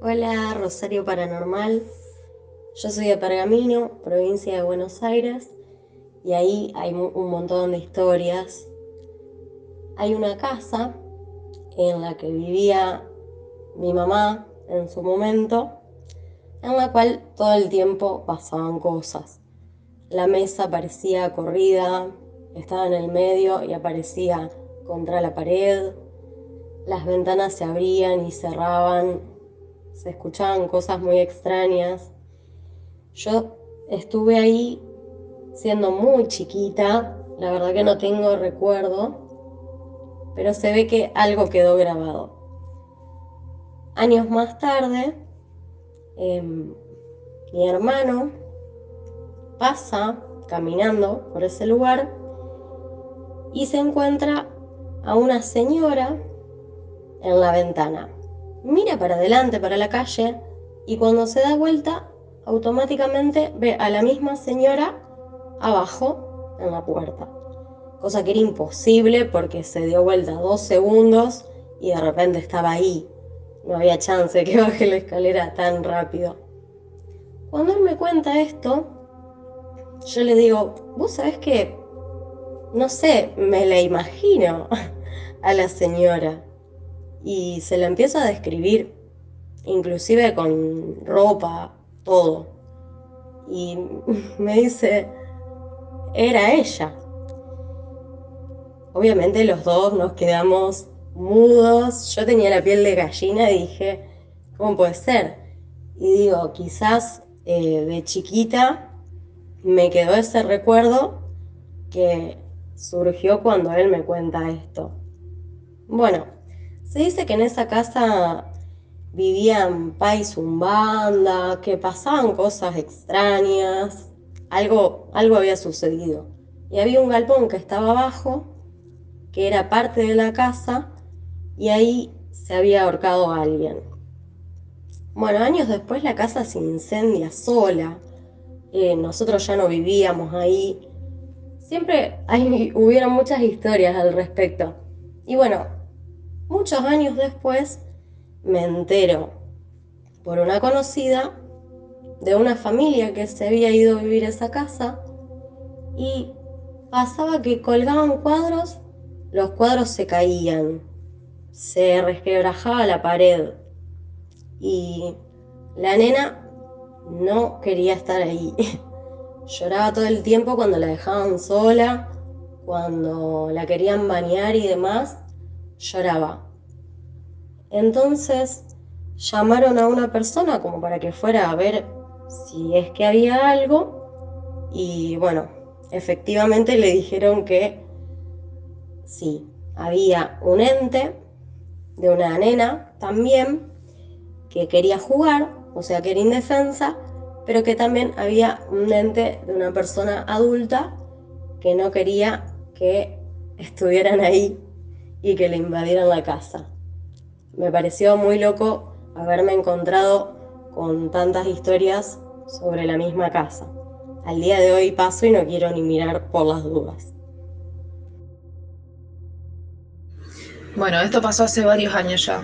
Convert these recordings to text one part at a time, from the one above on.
Hola, Rosario Paranormal. Yo soy de Pergamino, provincia de Buenos Aires, y ahí hay un montón de historias. Hay una casa en la que vivía mi mamá en su momento, en la cual todo el tiempo pasaban cosas. La mesa parecía corrida, estaba en el medio y aparecía contra la pared. Las ventanas se abrían y cerraban, se escuchaban cosas muy extrañas. Yo estuve ahí siendo muy chiquita, la verdad que no tengo recuerdo, pero se ve que algo quedó grabado. Años más tarde, mi hermano pasa caminando por ese lugar y se encuentra a una señora en la ventana. Mira para adelante, para la calle, y cuando se da vuelta, automáticamente ve a la misma señora abajo en la puerta. Cosa que era imposible porque se dio vuelta 2 segundos y de repente estaba ahí. No había chance de que baje la escalera tan rápido. Cuando él me cuenta esto, yo le digo, vos sabés que, no sé, me la imagino a la señora. Y se la empiezo a describir, inclusive con ropa, todo. Y me dice, era ella. Obviamente los dos nos quedamos mudos. Yo tenía la piel de gallina y dije, ¿cómo puede ser? Y digo, quizás de chiquita me quedó ese recuerdo que surgió cuando él me cuenta esto. Bueno, se dice que en esa casa vivían pa y zumbanda, que pasaban cosas extrañas, algo había sucedido. Y había un galpón que estaba abajo, que era parte de la casa, y ahí se había ahorcado a alguien. Bueno, años después la casa se incendia sola. Nosotros ya no vivíamos ahí. Siempre hubieron muchas historias al respecto. Y bueno, muchos años después me entero por una conocida de una familia que se había ido a vivir a esa casa y pasaba que colgaban cuadros, los cuadros se caían, se resquebrajaba la pared y la nena no quería estar ahí. Lloraba todo el tiempo cuando la dejaban sola, cuando la querían bañar y demás, lloraba. Entonces llamaron a una persona como para que fuera a ver si es que había algo y bueno, efectivamente le dijeron que sí, había un ente de una nena también que quería jugar, o sea que era indefensa, pero que también había un ente de una persona adulta que no quería que estuvieran ahí y que le invadieran la casa. Me pareció muy loco haberme encontrado con tantas historias sobre la misma casa. Al día de hoy paso y no quiero ni mirar por las dudas. Bueno, esto pasó hace varios años ya.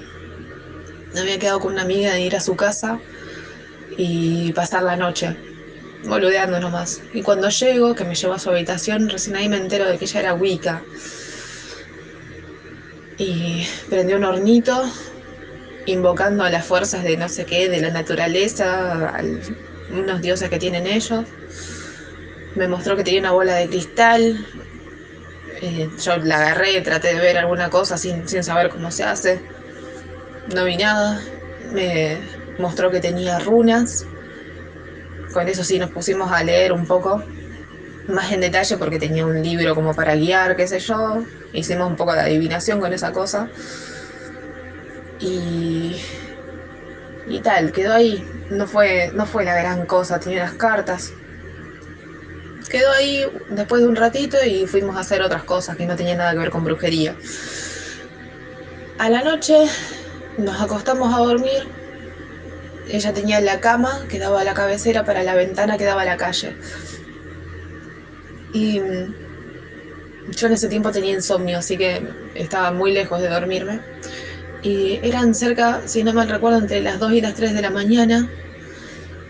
Me había quedado con una amiga de ir a su casa y pasar la noche, boludeando nomás. Y cuando llego, que me llevo a su habitación, recién ahí me entero de que ella era Wicca. Y prendió un hornito, invocando a las fuerzas de no sé qué, de la naturaleza, unos dioses que tienen ellos. Me mostró que tenía una bola de cristal. Yo la agarré, traté de ver alguna cosa sin saber cómo se hace. No vi nada. Me mostró que tenía runas. Con eso sí nos pusimos a leer un poco más en detalle porque tenía un libro como para guiar, qué sé yo. Hicimos un poco de adivinación con esa cosa. Y, y tal, quedó ahí. No fue la gran cosa, tenía las cartas. Quedó ahí después de un ratito y fuimos a hacer otras cosas que no tenían nada que ver con brujería. A la noche nos acostamos a dormir. Ella tenía la cama que daba a la cabecera para la ventana que daba a la calle. Y yo en ese tiempo tenía insomnio, así que estaba muy lejos de dormirme. Y eran cerca, si no mal recuerdo, entre las 2 y las 3 de la mañana,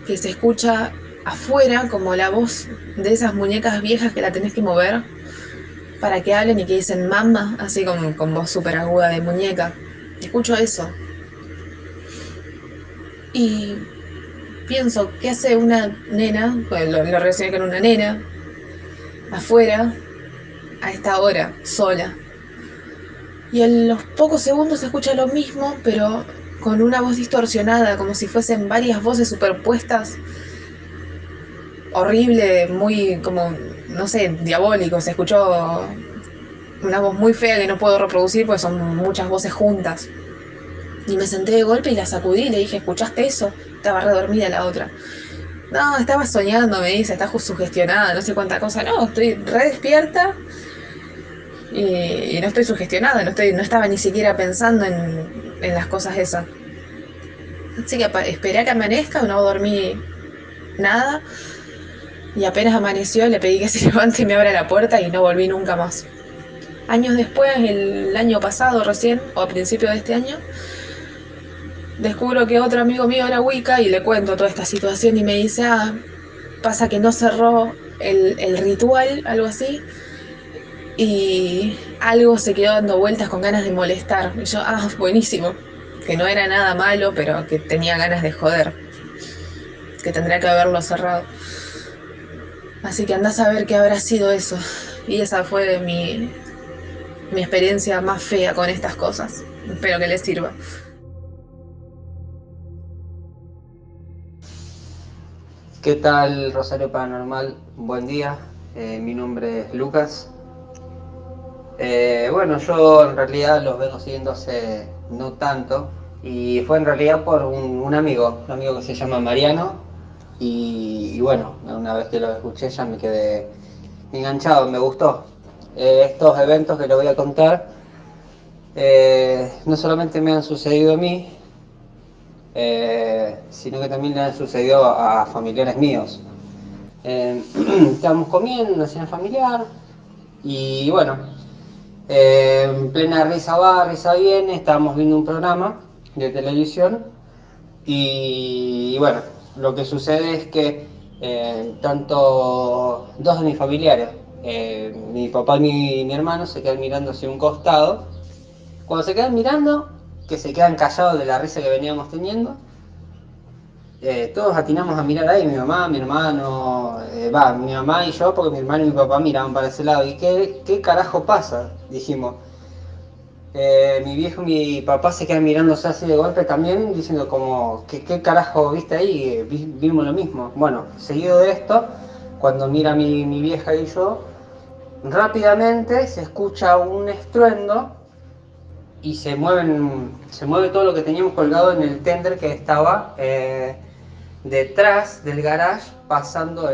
que se escucha afuera como la voz de esas muñecas viejas que la tenés que mover para que hablen y que dicen mamá, así con voz súper aguda de muñeca. Escucho eso. Y pienso, ¿qué hace una nena? Pues lo relacioné con una nena, afuera, a esta hora, sola. Y en los pocos segundos se escucha lo mismo, pero con una voz distorsionada, como si fuesen varias voces superpuestas. Horrible, muy como, no sé, diabólico. Se escuchó una voz muy fea que no puedo reproducir porque son muchas voces juntas. Y me senté de golpe y la sacudí y le dije, ¿escuchaste eso? Estaba re dormida la otra. No, estaba soñando, me dice, estás sugestionada, no sé cuánta cosa. No, estoy re despierta y no estoy sugestionada, no estaba ni siquiera pensando en las cosas esas. Así que esperé a que amanezca, no dormí nada. Y apenas amaneció le pedí que se levante y me abra la puerta y no volví nunca más. Años después, el año pasado recién, o a principio de este año, descubro que otro amigo mío era Wicca y le cuento toda esta situación y me dice, pasa que no cerró el ritual, algo así, y algo se quedó dando vueltas con ganas de molestar. Y yo, buenísimo, que no era nada malo, pero que tenía ganas de joder, que tendría que haberlo cerrado. Así que andás a ver qué habrá sido eso. Y esa fue mi experiencia más fea con estas cosas. Espero que les sirva. ¿Qué tal, Rosario Paranormal? Buen día, mi nombre es Lucas. Bueno, yo en realidad los vengo siguiendo hace no tanto y fue en realidad por un amigo que se llama Mariano y bueno, una vez que lo escuché ya me quedé enganchado, me gustó. Estos eventos que le voy a contar no solamente me han sucedido a mí, sino que también le han sucedido a familiares míos. Estábamos comiendo en una cena familiar y bueno, en plena risa va, risa viene, estábamos viendo un programa de televisión y bueno, lo que sucede es que tanto dos de mis familiares, mi papá y mi hermano, se quedan mirando hacia un costado. Cuando se quedan mirando, que se quedan callados de la risa que veníamos teniendo, todos atinamos a mirar ahí, mi mamá, mi hermano, mi mamá y yo, porque mi hermano y mi papá miraban para ese lado. ¿Y qué carajo pasa? Dijimos. Mi viejo y mi papá se quedan mirándose así de golpe también, diciendo como, ¿qué carajo viste ahí? Vimos lo mismo. Bueno, seguido de esto, cuando mira mi vieja y yo, rápidamente se escucha un estruendo y se mueve todo lo que teníamos colgado en el tender que estaba detrás del garage, pasando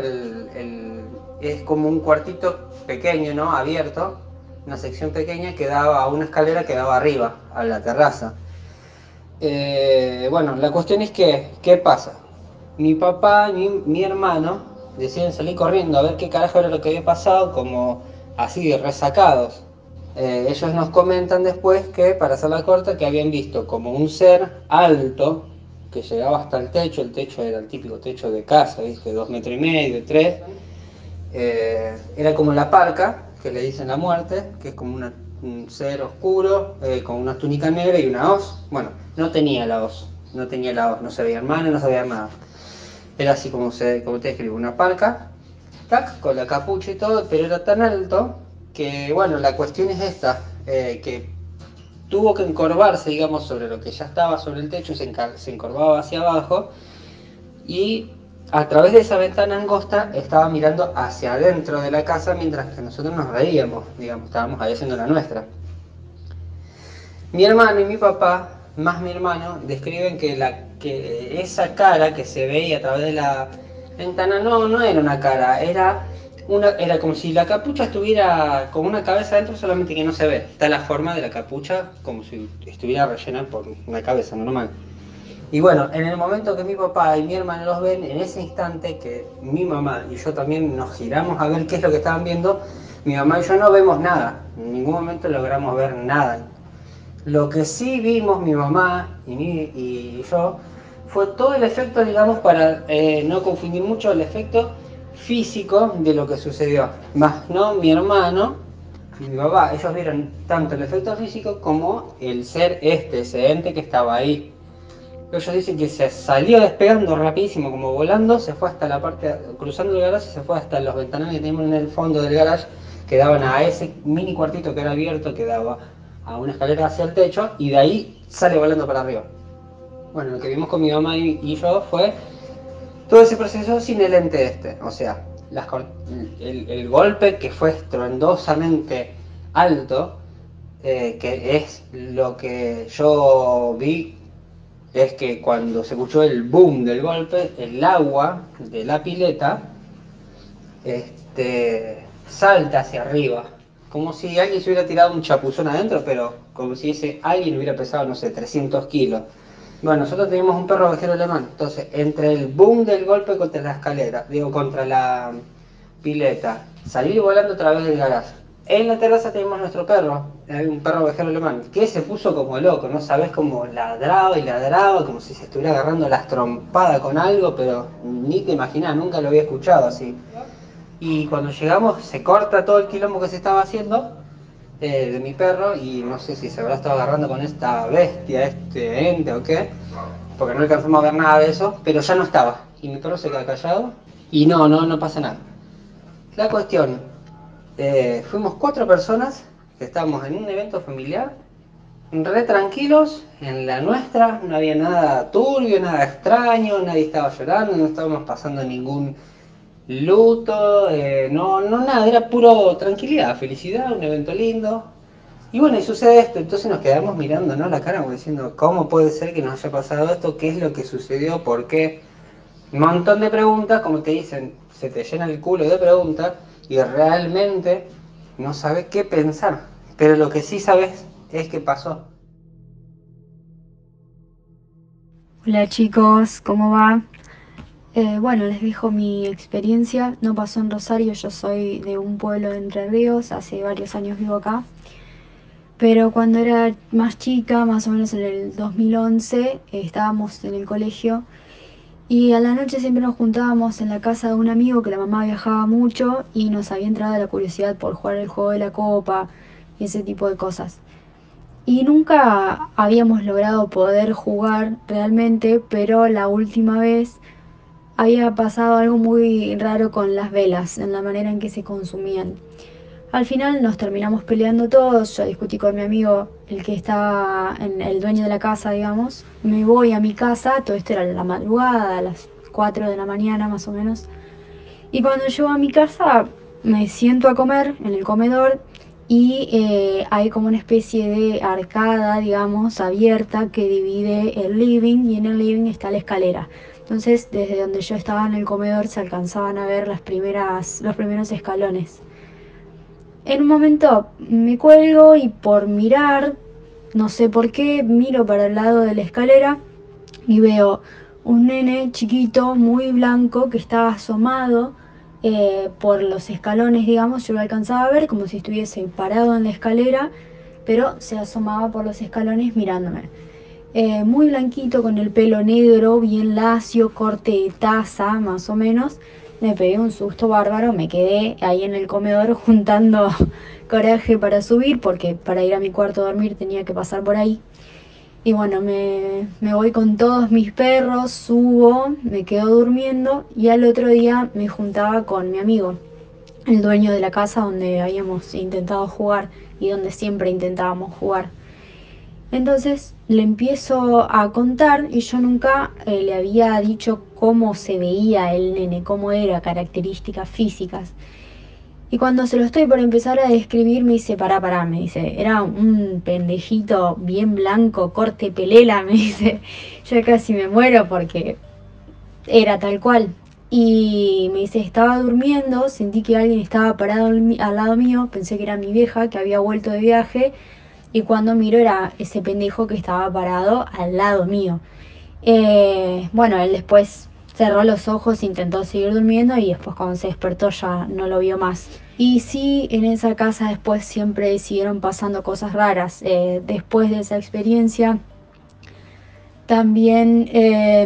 es como un cuartito pequeño, ¿no? Abierto, una sección pequeña que daba a una escalera que daba arriba, a la terraza. Bueno, la cuestión es que, ¿qué pasa? Mi papá y mi hermano deciden salir corriendo a ver qué carajo era lo que había pasado, como así, resacados. Ellos nos comentan después que, para hacerla corta, que habían visto como un ser alto que llegaba hasta el techo era el típico techo de casa, ¿viste? 2,5 metros, 3. Era como la parca, que le dicen la muerte, que es como un ser oscuro, con una túnica negra y una hoz. Bueno, no tenía la hoz, no se veía mano, no se veía nada. Era así como te describo, una parca, tac, con la capucha y todo, pero era tan alto que, bueno, la cuestión es esta, que tuvo que encorvarse, digamos, sobre lo que ya estaba sobre el techo, se encorvaba hacia abajo y a través de esa ventana angosta estaba mirando hacia adentro de la casa mientras que nosotros nos reíamos, digamos, estábamos ahí haciendo la nuestra. Mi hermano y mi papá, más mi hermano, describen que esa cara que se veía a través de la ventana no era una cara, era como si la capucha estuviera con una cabeza adentro, solamente que no se ve. Está la forma de la capucha como si estuviera rellena por una cabeza normal. Y bueno, en el momento que mi papá y mi hermano los ven, en ese instante que mi mamá y yo también nos giramos a ver qué es lo que estaban viendo, mi mamá y yo no vemos nada, en ningún momento logramos ver nada. Lo que sí vimos mi mamá y yo fue todo el efecto, digamos, para no confundir mucho, el efecto físico de lo que sucedió. Más no mi hermano y mi papá, ellos vieron tanto el efecto físico como el ser ese ente que estaba ahí. Ellos dicen que se salió despegando rapidísimo, como volando, se fue hasta la parte, cruzando el garage, se fue hasta los ventanales que teníamos en el fondo del garage, que daban a ese mini cuartito que era abierto, que daba a una escalera hacia el techo, y de ahí sale volando para arriba. Bueno, lo que vimos con mi mamá y yo fue todo ese proceso sin el ente este, o sea, el golpe que fue estruendosamente alto, que es lo que yo vi, es que cuando se escuchó el boom del golpe, el agua de la pileta salta hacia arriba, como si alguien se hubiera tirado un chapuzón adentro, pero como si ese alguien hubiera pesado, no sé, 300 kilos. Bueno, nosotros teníamos un perro ovejero alemán, entonces entre el boom del golpe contra la escalera, digo, contra la pileta, salir volando a través del garaje. En la terraza teníamos nuestro perro, un perro ovejero alemán, que se puso como loco, no sabes cómo ladraba y ladraba, como si se estuviera agarrando las trompadas con algo, pero ni te imaginas, nunca lo había escuchado así. Y cuando llegamos se corta todo el quilombo que se estaba haciendo de mi perro, y no sé si se habrá estado agarrando con esta bestia, este ente o qué, porque no alcanzamos a ver nada de eso, pero ya no estaba. Y mi perro se queda callado y no pasa nada. La cuestión, fuimos 4 personas que estábamos en un evento familiar, re tranquilos, en la nuestra, no había nada turbio, nada extraño, nadie estaba llorando, no estábamos pasando ningún luto, no nada, era puro tranquilidad, felicidad, un evento lindo. Y bueno, y sucede esto, entonces nos quedamos mirándonos la cara como diciendo, ¿cómo puede ser que nos haya pasado esto? ¿Qué es lo que sucedió? ¿Por qué? Un montón de preguntas, como te dicen, se te llena el culo de preguntas y realmente no sabes qué pensar. Pero lo que sí sabes es que pasó. Hola chicos, ¿cómo va? Bueno, les dejo mi experiencia. No pasó en Rosario, yo soy de un pueblo de Entre Ríos, hace varios años vivo acá. Pero cuando era más chica, más o menos en el 2011, estábamos en el colegio y a la noche siempre nos juntábamos en la casa de un amigo que la mamá viajaba mucho y nos había entrado la curiosidad por jugar el juego de la copa y ese tipo de cosas. Y nunca habíamos logrado poder jugar realmente, pero la última vez había pasado algo muy raro con las velas, en la manera en que se consumían. Al final nos terminamos peleando todos, yo discutí con mi amigo, el que estaba en el dueño de la casa, digamos. Me voy a mi casa, todo esto era la madrugada, a las 4 de la mañana más o menos. Y cuando llego a mi casa me siento a comer en el comedor y hay como una especie de arcada, digamos, abierta que divide el living, y en el living está la escalera. Entonces, desde donde yo estaba en el comedor se alcanzaban a ver los primeros escalones. En un momento me cuelgo y por mirar, no sé por qué, miro para el lado de la escalera y veo un nene chiquito, muy blanco, que estaba asomado por los escalones, digamos. Yo lo alcanzaba a ver como si estuviese parado en la escalera, pero se asomaba por los escalones mirándome. Muy blanquito, con el pelo negro, bien lacio, corte de taza, más o menos. Me pegué un susto bárbaro, me quedé ahí en el comedor juntando coraje para subir, porque para ir a mi cuarto a dormir tenía que pasar por ahí. Y bueno, me voy con todos mis perros, subo, me quedo durmiendo y al otro día me juntaba con mi amigo, el dueño de la casa donde habíamos intentado jugar y donde siempre intentábamos jugar. Entonces le empiezo a contar y yo nunca le había dicho cómo se veía el nene, cómo era, características físicas. Y cuando se lo estoy por empezar a describir me dice, pará, me dice, era un pendejito bien blanco, corte pelela, me dice. Yo casi me muero porque era tal cual. Y me dice, estaba durmiendo, sentí que alguien estaba parado al lado mío, pensé que era mi vieja que había vuelto de viaje. Y cuando miro era ese pendejo que estaba parado al lado mío. Bueno, él después cerró los ojos, intentó seguir durmiendo y después cuando se despertó ya no lo vio más. Y sí, en esa casa después siempre siguieron pasando cosas raras. Después de esa experiencia, también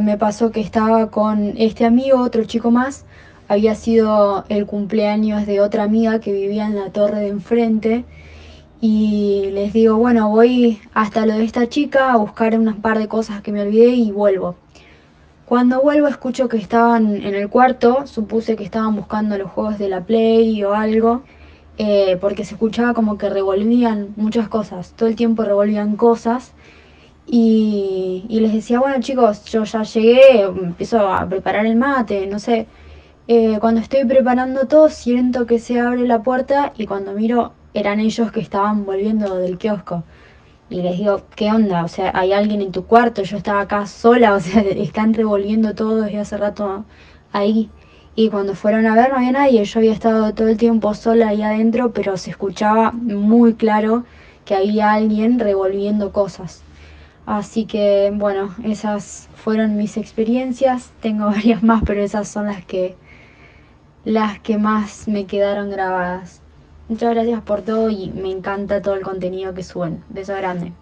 me pasó que estaba con este amigo, otro chico más. Había sido el cumpleaños de otra amiga que vivía en la torre de enfrente. Y les digo, bueno, voy hasta lo de esta chica a buscar unas par de cosas que me olvidé y vuelvo. Cuando vuelvo escucho que estaban en el cuarto, supuse que estaban buscando los juegos de la Play o algo, porque se escuchaba como que revolvían muchas cosas, todo el tiempo revolvían cosas. Y les decía, bueno chicos, yo ya llegué, empiezo a preparar el mate, no sé. Cuando estoy preparando todo, siento que se abre la puerta y cuando miro eran ellos que estaban volviendo del kiosco. Y les digo, ¿qué onda? O sea, ¿hay alguien en tu cuarto? Yo estaba acá sola, o sea, están revolviendo todo desde hace rato ahí. Y cuando fueron a ver no había nadie, yo había estado todo el tiempo sola ahí adentro, pero se escuchaba muy claro que había alguien revolviendo cosas. Así que bueno, esas fueron mis experiencias. Tengo varias más, pero esas son las que más me quedaron grabadas. Muchas gracias por todo y me encanta todo el contenido que suben. Beso grande.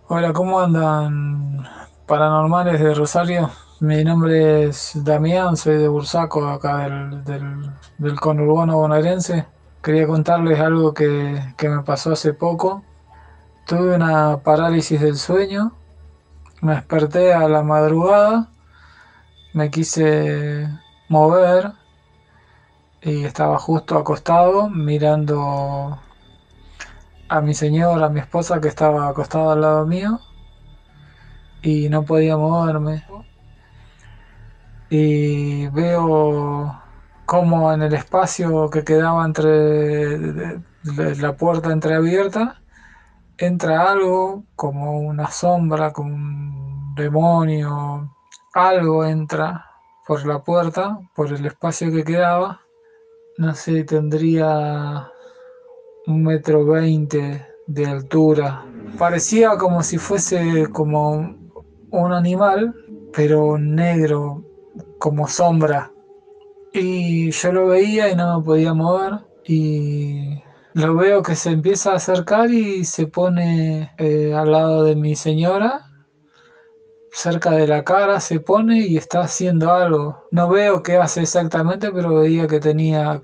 Hola, ¿cómo andan paranormales de Rosario? Mi nombre es Damián, soy de Bursaco, acá del conurbano bonaerense. Quería contarles algo que me pasó hace poco. Tuve una parálisis del sueño, me desperté a la madrugada, me quise mover y estaba justo acostado mirando a mi señora, a mi esposa que estaba acostada al lado mío y no podía moverme. Y veo cómo en el espacio que quedaba entre la puerta entreabierta entra algo como una sombra, como un demonio, algo entra por la puerta, por el espacio que quedaba. No sé, tendría 1,20 m de altura. Parecía como si fuese como un animal, pero negro, como sombra. Y yo lo veía y no me podía mover. Y lo veo que se empieza a acercar y se pone al lado de mi señora, cerca de la cara se pone y está haciendo algo. No veo qué hace exactamente, pero veía que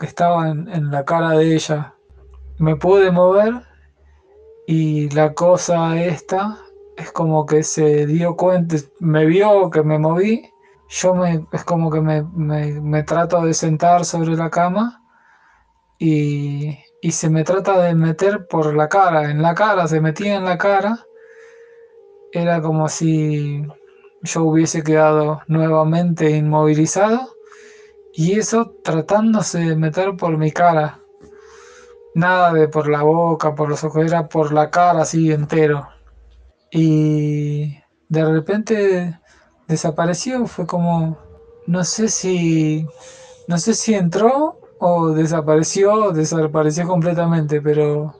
estaba en la cara de ella. Me pude mover y la cosa esta es como que se dio cuenta, me vio que me moví. Es como que me trato de sentar sobre la cama y se me trata de meter por la cara, en la cara, se metía en la cara. Era como si yo hubiese quedado nuevamente inmovilizado y eso tratándose de meter por mi cara. Nada de por la boca, por los ojos, era por la cara así entero. Y de repente desapareció, fue como, no sé si, no sé si entró o desapareció completamente, pero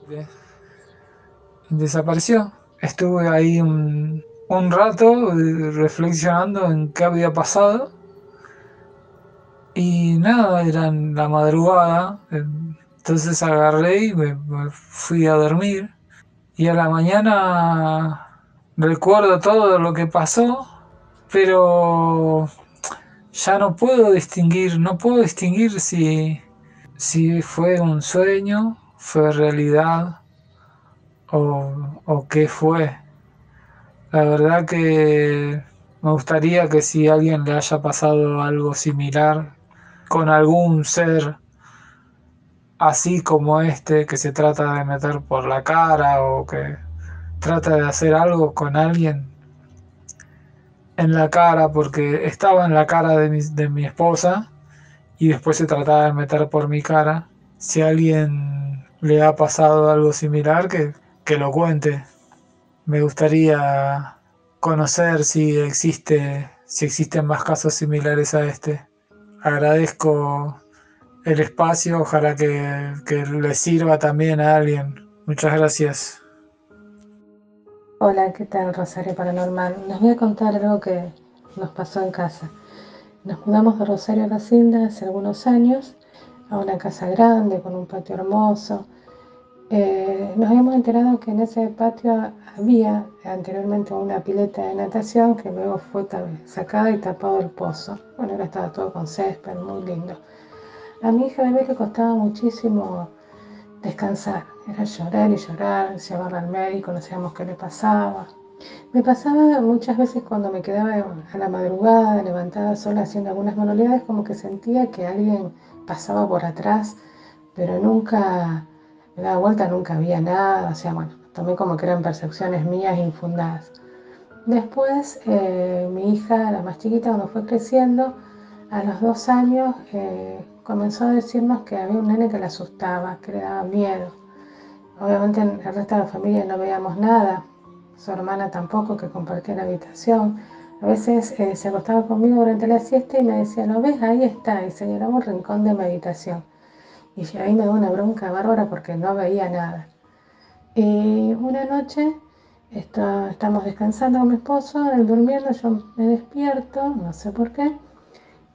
desapareció. Estuve ahí un rato reflexionando en qué había pasado y nada, era en la madrugada, entonces agarré y me fui a dormir y a la mañana recuerdo todo lo que pasó, pero ya no puedo distinguir si fue un sueño, fue realidad o qué fue. La verdad que me gustaría que si a alguien le haya pasado algo similar con algún ser así como este que se trata de meter por la cara o que trata de hacer algo con alguien en la cara porque estaba en la cara de mi esposa y después se trataba de meter por mi cara. Si a alguien le ha pasado algo similar, que lo cuente. Me gustaría conocer si existen más casos similares a este. Agradezco el espacio, ojalá que le sirva también a alguien. Muchas gracias. Hola, ¿qué tal, Rosario Paranormal? Les voy a contar algo que nos pasó en casa. Nos mudamos de Rosario a La Hacienda hace algunos años a una casa grande con un patio hermoso. Nos habíamos enterado que en ese patio había anteriormente una pileta de natación que luego fue sacada y tapado el pozo. Bueno, ahora estaba todo con césped, muy lindo. A mi hija bebé le costaba muchísimo descansar, era llorar y llorar, llevarla al médico, no sabíamos qué le pasaba. Me pasaba muchas veces cuando me quedaba a la madrugada, levantada sola haciendo algunas manualidades, como que sentía que alguien pasaba por atrás, pero nunca me daba vuelta, nunca había nada, o sea, bueno, tomé como que eran percepciones mías infundadas. Después, mi hija, la más chiquita, cuando fue creciendo, a los 2 años, comenzó a decirnos que había un nene que la asustaba, que le daba miedo. Obviamente en el resto de la familia no veíamos nada, su hermana tampoco, que compartía la habitación. A veces se acostaba conmigo durante la siesta y me decía, ¿lo ves? Ahí está, y señalaba un rincón de mi habitación. Y ahí me da una bronca bárbara porque no veía nada. Y una noche estamos descansando con mi esposo, él durmiendo, yo me despierto, no sé por qué,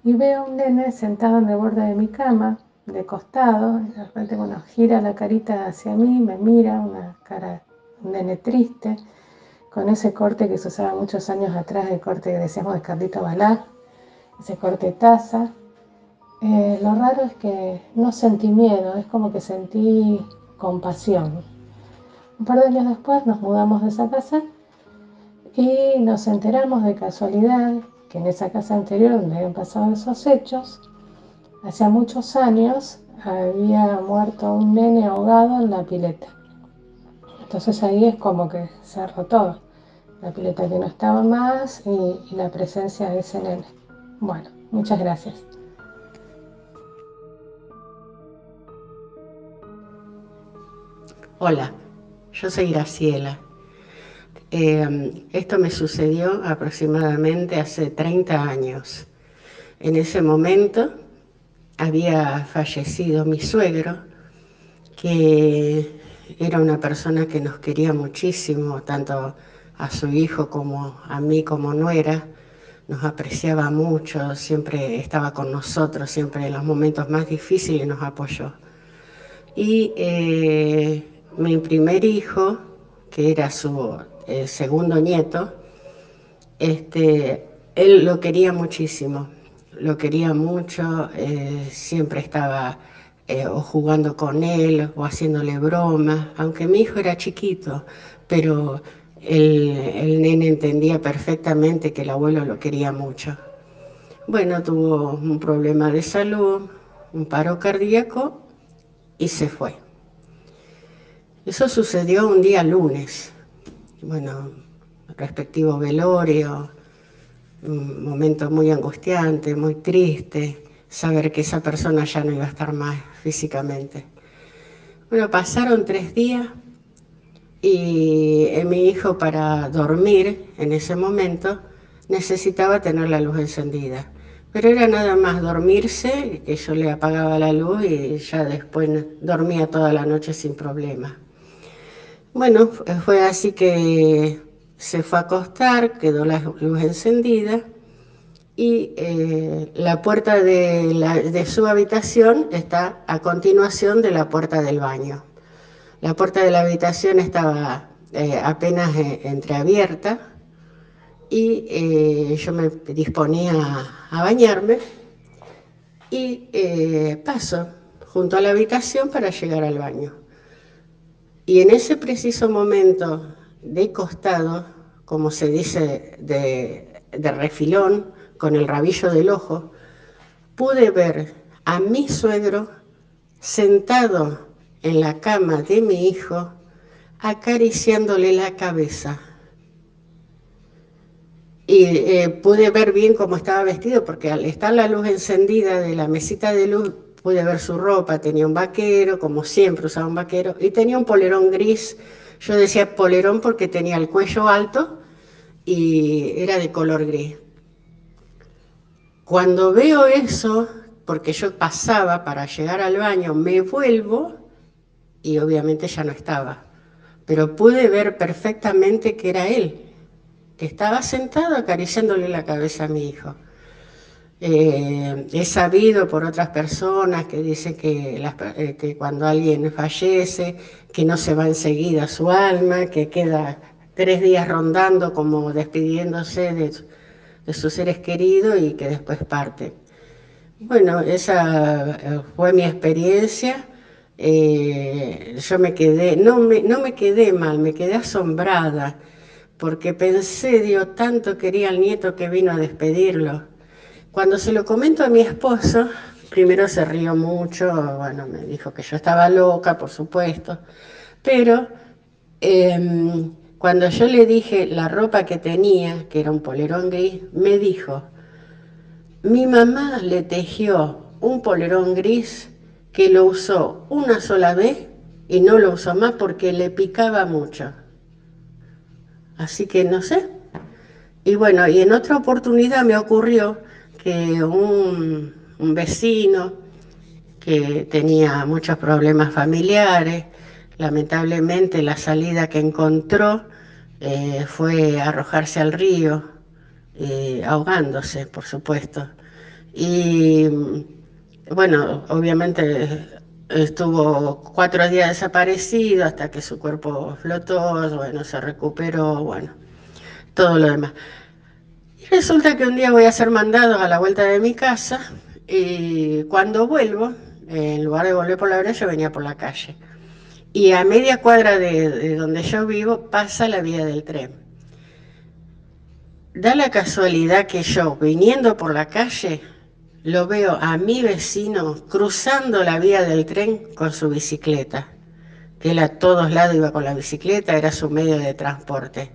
y veo a un nene sentado en el borde de mi cama, de costado, y de repente, bueno, gira la carita hacia mí, me mira, una cara, un nene triste, con ese corte que se usaba muchos años atrás, el corte que decíamos de Carlito Balá, ese corte taza. Lo raro es que no sentí miedo, es como que sentí compasión. Un par de años después nos mudamos de esa casa y nos enteramos de casualidad que en esa casa anterior donde habían pasado esos hechos, hacía muchos años había muerto un nene ahogado en la pileta. Entonces ahí es como que cerró todo. La pileta que no estaba más y la presencia de ese nene. Bueno, muchas gracias. Hola, yo soy Graciela. Esto me sucedió aproximadamente hace 30 años. En ese momento había fallecido mi suegro, que era una persona que nos quería muchísimo, tanto a su hijo como a mí como nuera. Nos apreciaba mucho, siempre estaba con nosotros, siempre en los momentos más difíciles nos apoyó. Y mi primer hijo, que era su segundo nieto, él lo quería muchísimo, lo quería mucho, siempre estaba o jugando con él o haciéndole bromas, aunque mi hijo era chiquito, pero el nene entendía perfectamente que el abuelo lo quería mucho. Bueno, tuvo un problema de salud, un paro cardíaco y se fue. Eso sucedió un día lunes. Bueno, respectivo velorio, un momento muy angustiante, muy triste, saber que esa persona ya no iba a estar más físicamente. Bueno, pasaron 3 días y mi hijo, para dormir en ese momento, necesitaba tener la luz encendida. Pero era nada más dormirse, que yo le apagaba la luz y ya después dormía toda la noche sin problema. Bueno, fue así que se fue a acostar, quedó la luz encendida y la puerta de su habitación está a continuación de la puerta del baño. La puerta de la habitación estaba apenas entreabierta y yo me disponía a bañarme y paso junto a la habitación para llegar al baño. Y en ese preciso momento, de costado, como se dice, de refilón, con el rabillo del ojo, pude ver a mi suegro sentado en la cama de mi hijo, acariciándole la cabeza. Y pude ver bien cómo estaba vestido, porque al estar la luz encendida de la mesita de luz, pude ver su ropa. Tenía un vaquero, como siempre usaba un vaquero, y tenía un polerón gris. Yo decía polerón porque tenía el cuello alto y era de color gris. Cuando veo eso, porque yo pasaba para llegar al baño, me vuelvo y obviamente ya no estaba. pero pude ver perfectamente que era él, que estaba sentado acariciándole la cabeza a mi hijo. He sabido por otras personas que dicen que cuando alguien fallece, que no se va enseguida su alma, que queda 3 días rondando como despidiéndose de sus seres queridos y que después parte. Bueno, esa fue mi experiencia. Yo me quedé, no me quedé mal, me quedé asombrada, porque pensé, Dios, tanto quería al nieto que vino a despedirlo. Cuando se lo comento a mi esposo, primero se rió mucho, bueno, me dijo que yo estaba loca, por supuesto, pero cuando yo le dije la ropa que tenía, que era un polerón gris, me dijo, mi mamá le tejió un polerón gris que lo usó una sola vez y no lo usó más porque le picaba mucho. Así que no sé. Y bueno, y en otra oportunidad me ocurrió que un vecino que tenía muchos problemas familiares, lamentablemente la salida que encontró fue arrojarse al río, ahogándose, por supuesto. Y bueno, obviamente estuvo 4 días desaparecido hasta que su cuerpo flotó, bueno, se recuperó, bueno, todo lo demás. Y resulta que un día voy a ser mandado a la vuelta de mi casa y cuando vuelvo, en lugar de volver por la vereda, yo venía por la calle. Y a media cuadra de donde yo vivo pasa la vía del tren. Da la casualidad que yo, viniendo por la calle, lo veo a mi vecino cruzando la vía del tren con su bicicleta, que él a todos lados iba con la bicicleta, era su medio de transporte,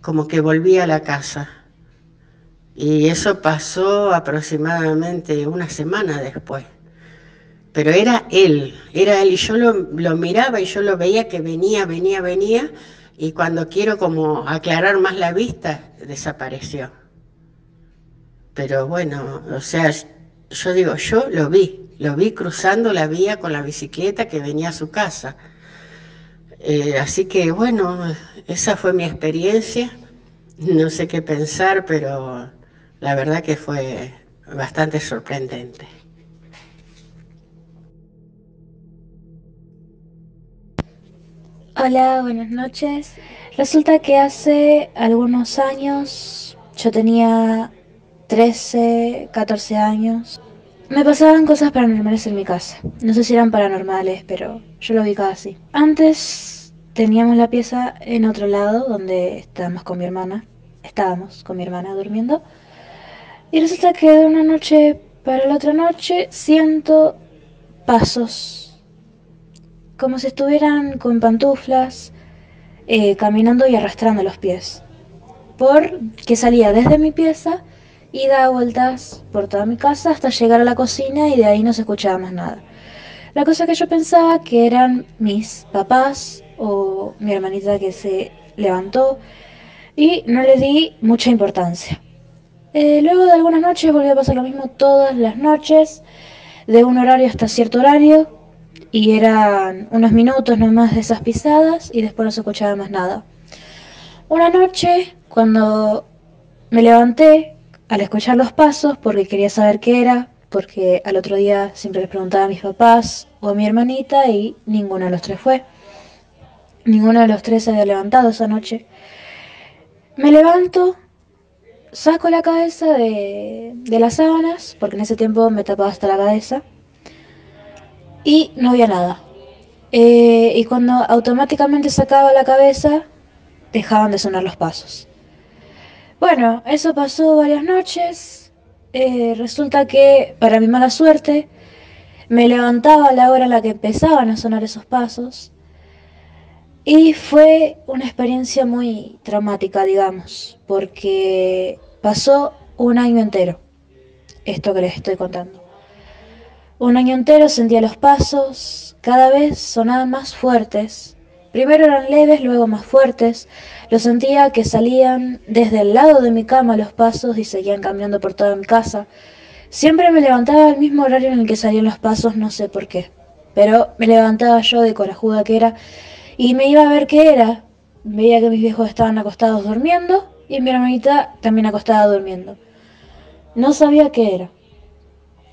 como que volvía a la casa. Y eso pasó aproximadamente una semana después. Pero era él, y yo lo miraba y yo lo veía que venía, y cuando quiero como aclarar más la vista, desapareció. Pero bueno, o sea, yo digo, yo lo vi cruzando la vía con la bicicleta que venía a su casa. Así que bueno, esa fue mi experiencia, no sé qué pensar, pero la verdad que fue bastante sorprendente. Hola, buenas noches. Resulta que hace algunos años, yo tenía 13, 14 años, me pasaban cosas paranormales en mi casa. No sé si eran paranormales, pero yo lo ubicaba así. Antes teníamos la pieza en otro lado donde estábamos con mi hermana durmiendo. Y resulta que de una noche para la otra noche siento pasos, como si estuvieran con pantuflas, caminando y arrastrando los pies. Porque salía desde mi pieza y daba vueltas por toda mi casa hasta llegar a la cocina y de ahí no se escuchaba más nada. La cosa que yo pensaba que eran mis papás o mi hermanita que se levantó y no le di mucha importancia. Luego de algunas noches volvió a pasar lo mismo todas las noches, de un horario hasta cierto horario, y eran unos minutos nomás de esas pisadas y después no se escuchaba más nada. Una noche, cuando me levanté al escuchar los pasos, porque quería saber qué era, porque al otro día siempre les preguntaba a mis papás o a mi hermanita y ninguno de los tres fue. Ninguno de los tres se había levantado esa noche. Me levanto, saco la cabeza de las sábanas, porque en ese tiempo me tapaba hasta la cabeza, y no había nada. Y cuando automáticamente sacaba la cabeza, dejaban de sonar los pasos. Bueno, eso pasó varias noches. Resulta que, para mi mala suerte, me levantaba a la hora a la que empezaban a sonar esos pasos. Y fue una experiencia muy traumática, digamos, porque pasó un año entero, esto que les estoy contando. Un año entero sentía los pasos, cada vez sonaban más fuertes. Primero eran leves, luego más fuertes. Lo sentía que salían desde el lado de mi cama los pasos y seguían cambiando por toda mi casa. Siempre me levantaba al mismo horario en el que salían los pasos, no sé por qué. Pero me levantaba yo de corajuda que era Y me iba a ver qué era. Veía que mis viejos estaban acostados durmiendo y mi hermanita también acostada durmiendo. No sabía qué era.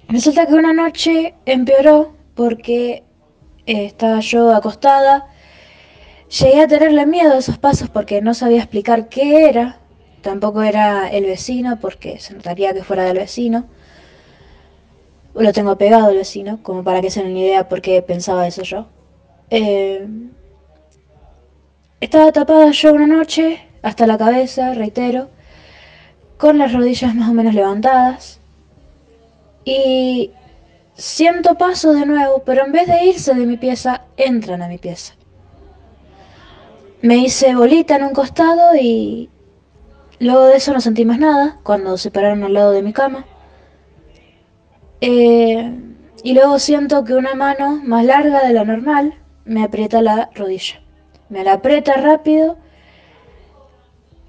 Resulta que una noche empeoró porque estaba yo acostada. Llegué a tenerle miedo a esos pasos porque no sabía explicar qué era. Tampoco era el vecino porque se notaría que fuera del vecino. Lo tengo pegado el vecino, como para que se den una idea por qué pensaba eso yo. Estaba tapada yo una noche, hasta la cabeza, reitero, con las rodillas más o menos levantadas. Y siento pasos de nuevo, pero en vez de irse de mi pieza, entran a mi pieza. Me hice bolita en un costado y luego de eso no sentí más nada, cuando se pararon al lado de mi cama. Y luego siento que una mano más larga de la normal me aprieta la rodilla. Me la aprieta rápido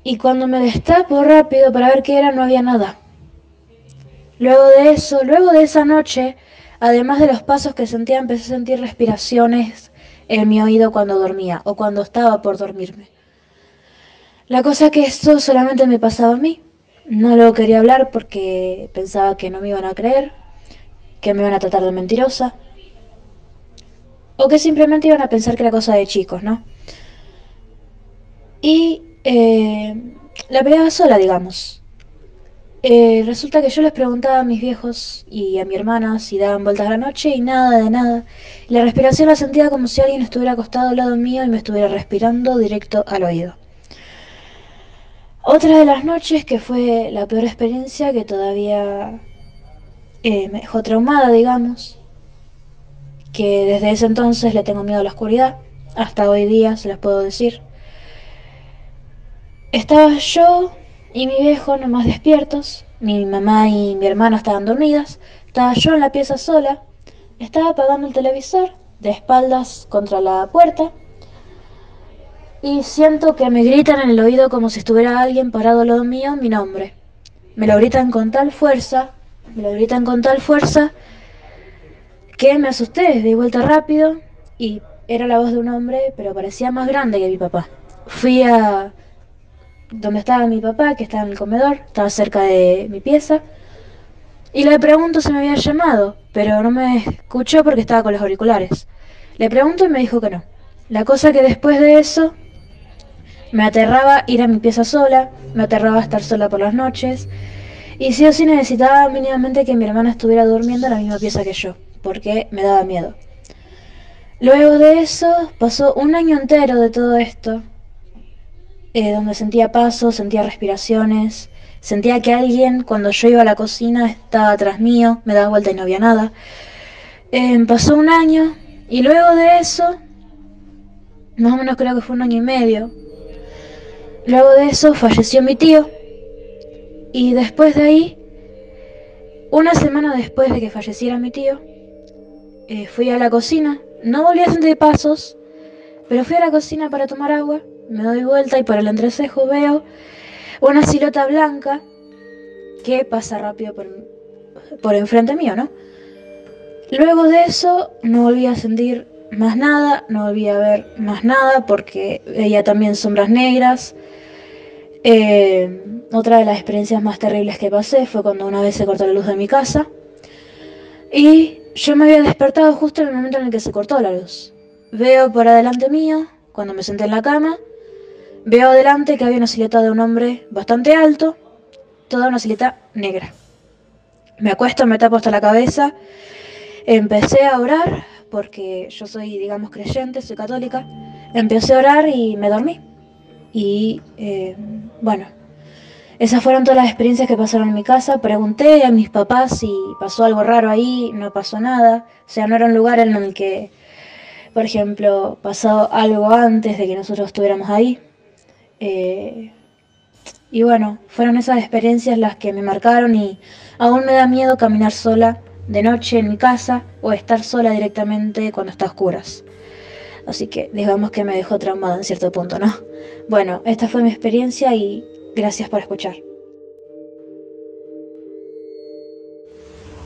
y cuando me destapo rápido para ver qué era no había nada. Luego de esa noche, además de los pasos que sentía, empecé a sentir respiraciones en mi oído cuando dormía o cuando estaba por dormirme. La cosa que esto solamente me pasaba a mí. No lo quería hablar porque pensaba que no me iban a creer, que me iban a tratar de mentirosa, o que simplemente iban a pensar que era cosa de chicos, ¿no? Y la peleaba sola, digamos. Resulta que yo les preguntaba a mis viejos y a mi hermana si daban vueltas a la noche y nada de nada. Y la respiración la sentía como si alguien estuviera acostado al lado mío y me estuviera respirando directo al oído. Otra de las noches que fue la peor experiencia, que todavía me dejó traumada, digamos, que desde ese entonces le tengo miedo a la oscuridad, hasta hoy día se las puedo decir. Estaba yo y mi viejo nomás despiertos, mi mamá y mi hermano estaban dormidas, estaba yo en la pieza sola, estaba apagando el televisor, de espaldas contra la puerta, y siento que me gritan en el oído como si estuviera alguien parado al lado mío mi nombre. Me lo gritan con tal fuerza, que me asusté, di vuelta rápido y era la voz de un hombre, pero parecía más grande que mi papá. Fui a donde estaba mi papá, que estaba en el comedor, estaba cerca de mi pieza, y le pregunto si me había llamado, pero no me escuchó porque estaba con los auriculares. Le pregunto y me dijo que no. La cosa que después de eso me aterraba ir a mi pieza sola, me aterraba estar sola por las noches, y sí o sí necesitaba mínimamente que mi hermana estuviera durmiendo en la misma pieza que yo, porque me daba miedo. Luego de eso pasó un año entero de todo esto, donde sentía pasos, sentía respiraciones, sentía que alguien cuando yo iba a la cocina estaba atrás mío, me daba vuelta y no había nada. Pasó un año y luego de eso, más o menos creo que fue un año y medio, luego de eso falleció mi tío y después de ahí, una semana después de que falleciera mi tío, fui a la cocina, no volví a sentir pasos, pero fui a la cocina para tomar agua, me doy vuelta y por el entrecejo veo una silueta blanca que pasa rápido por enfrente mío, ¿no? Luego de eso no volví a sentir más nada, no volví a ver más nada porque veía también sombras negras. Otra de las experiencias más terribles que pasé fue cuando una vez se cortó la luz de mi casa y yo me había despertado justo en el momento en el que se cortó la luz. Veo por adelante mío, cuando me senté en la cama, veo adelante que había una silueta de un hombre bastante alto, toda una silueta negra. Me acuesto, me tapo hasta la cabeza, empecé a orar, porque yo soy, digamos, creyente, soy católica, empecé a orar y me dormí. Y bueno, esas fueron todas las experiencias que pasaron en mi casa. Pregunté a mis papás si pasó algo raro ahí, no pasó nada. O sea, no era un lugar en el que, por ejemplo, pasó algo antes de que nosotros estuviéramos ahí. Y bueno, fueron esas experiencias las que me marcaron y aún me da miedo caminar sola de noche en mi casa o estar sola directamente cuando está a oscuras. Así que digamos que me dejó traumada en cierto punto, ¿no? Bueno, esta fue mi experiencia y gracias por escuchar.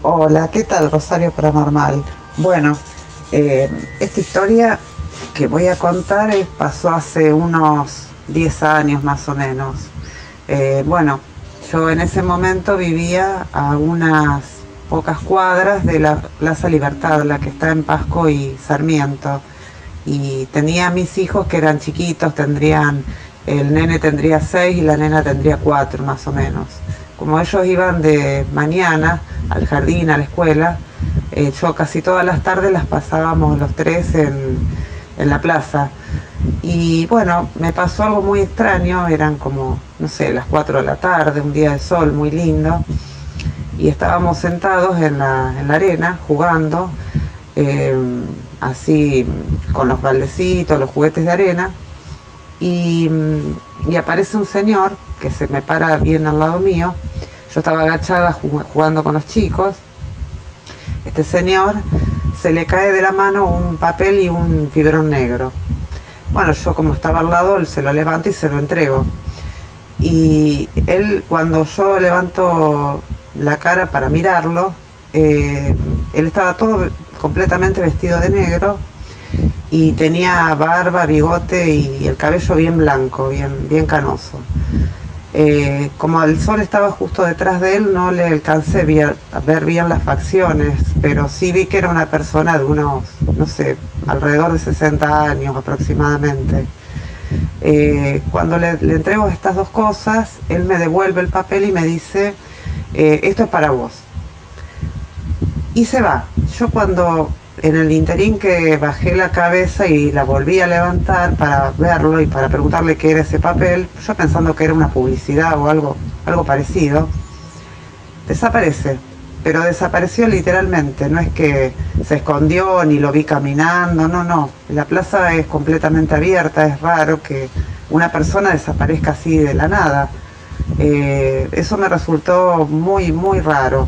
Hola, ¿qué tal, Rosario Paranormal? Bueno, esta historia que voy a contar pasó hace unos 10 años más o menos. Bueno, yo en ese momento vivía a unas pocas cuadras de la Plaza Libertad, la que está en Pasco y Sarmiento. Y tenía a mis hijos que eran chiquitos, el nene tendría 6 y la nena tendría 4 más o menos. Como ellos iban de mañana al jardín, a la escuela, yo casi todas las tardes las pasábamos los tres en la plaza. Y bueno, me pasó algo muy extraño, eran como, no sé, las 4 de la tarde, un día de sol muy lindo, y estábamos sentados en la arena jugando, así con los baldecitos, los juguetes de arena, y aparece un señor que se me para bien al lado mío. Yo estaba agachada jugando con los chicos. Este señor se le cae de la mano un papel y un fibrón negro. Bueno, yo como estaba al lado, él se lo levanto y se lo entrego. Y él, cuando yo levanto la cara para mirarlo, él estaba todo completamente vestido de negro y tenía barba, bigote y el cabello bien blanco, bien canoso. Como el sol estaba justo detrás de él, no le alcancé a ver bien las facciones, pero sí vi que era una persona de unos, no sé, alrededor de 60 años aproximadamente. Cuando le entrego estas dos cosas, él me devuelve el papel y me dice, esto es para vos. Y se va. Yo cuando en el interín que bajé la cabeza y la volví a levantar para verlo y para preguntarle qué era ese papel, yo pensando que era una publicidad o algo parecido, desaparece. Pero desapareció literalmente, no es que se escondió ni lo vi caminando, no. La plaza es completamente abierta, es raro que una persona desaparezca así de la nada. Eso me resultó muy, muy raro.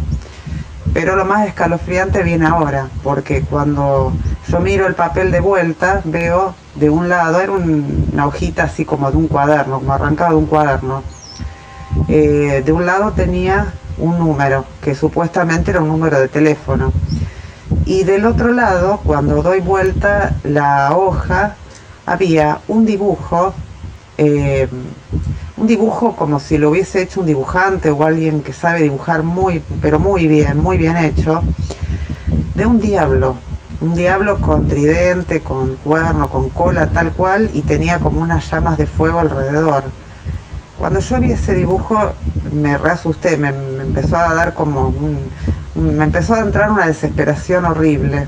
Pero lo más escalofriante viene ahora, porque cuando yo miro el papel de vuelta, veo de un lado, era una hojita así como de un cuaderno, como arrancado de un cuaderno. De un lado tenía un número, que supuestamente era un número de teléfono. Y del otro lado, cuando doy vuelta la hoja, había un dibujo como si lo hubiese hecho un dibujante o alguien que sabe dibujar pero muy bien hecho, de un diablo con tridente, con cuerno, con cola, tal cual, y tenía como unas llamas de fuego alrededor. Cuando yo vi ese dibujo me reasusté, me empezó a dar como me empezó a entrar una desesperación horrible.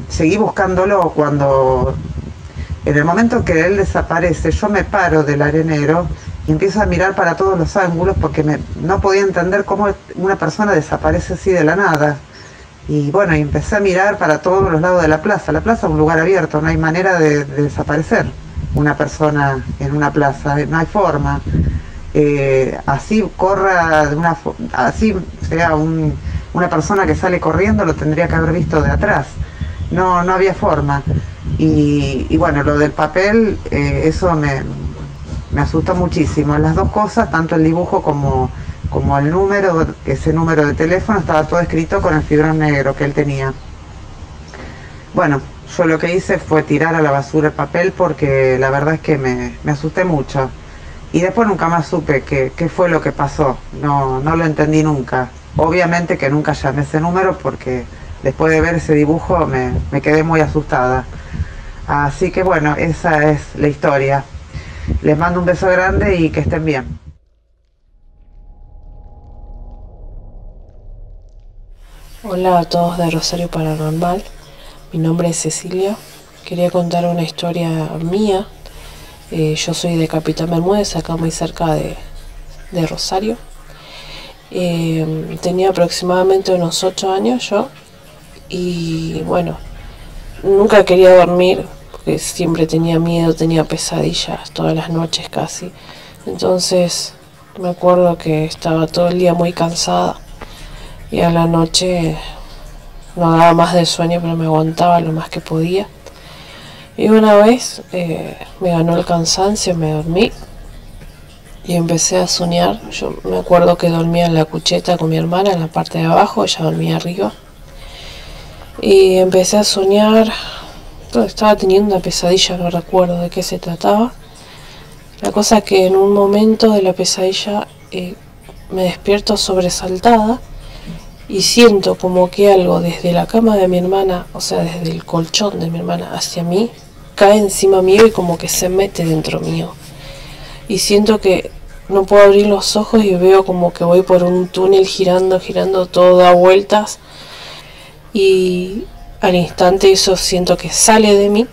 Seguí buscándolo. Cuando en el momento que él desaparece, yo me paro del arenero y empiezo a mirar para todos los ángulos porque no podía entender cómo una persona desaparece así de la nada. Y bueno, y empecé a mirar para todos los lados de la plaza. La plaza es un lugar abierto, no hay manera de desaparecer una persona en una plaza, no hay forma. Así corra, así sea una persona que sale corriendo, lo tendría que haber visto de atrás. No había forma. Y bueno, lo del papel, eso me asustó muchísimo. Las dos cosas, tanto el dibujo como el número, ese número de teléfono, estaba todo escrito con el fibrón negro que él tenía. Bueno, yo lo que hice fue tirar a la basura el papel porque la verdad es que me asusté mucho. Y después nunca más supe qué fue lo que pasó. No lo entendí nunca. Obviamente que nunca llamé ese número porque después de ver ese dibujo me quedé muy asustada. Así que bueno, esa es la historia. Les mando un beso grande y que estén bien. Hola a todos de Rosario Paranormal. Mi nombre es Cecilia. Quería contar una historia mía. Yo soy de Capitán Bermúdez, acá muy cerca de Rosario. Tenía aproximadamente unos 8 años yo. Y bueno, nunca quería dormir porque siempre tenía miedo, tenía pesadillas todas las noches casi. Entonces me acuerdo que estaba todo el día muy cansada y a la noche no daba más de sueño, pero me aguantaba lo más que podía. Y una vez me ganó el cansancio, me dormí y empecé a soñar. Yo me acuerdo que dormía en la cucheta con mi hermana en la parte de abajo, ella dormía arriba. Y empecé a soñar estaba teniendo una pesadilla, no recuerdo de qué se trataba. La cosa es que en un momento de la pesadilla me despierto sobresaltada y siento como que algo desde la cama de mi hermana, o sea, desde el colchón de mi hermana hacia mí, cae encima mío y como que se mete dentro mío. Y siento que no puedo abrir los ojos y veo como que voy por un túnel girando, todo da vueltas. Y al instante eso siento que sale de mí.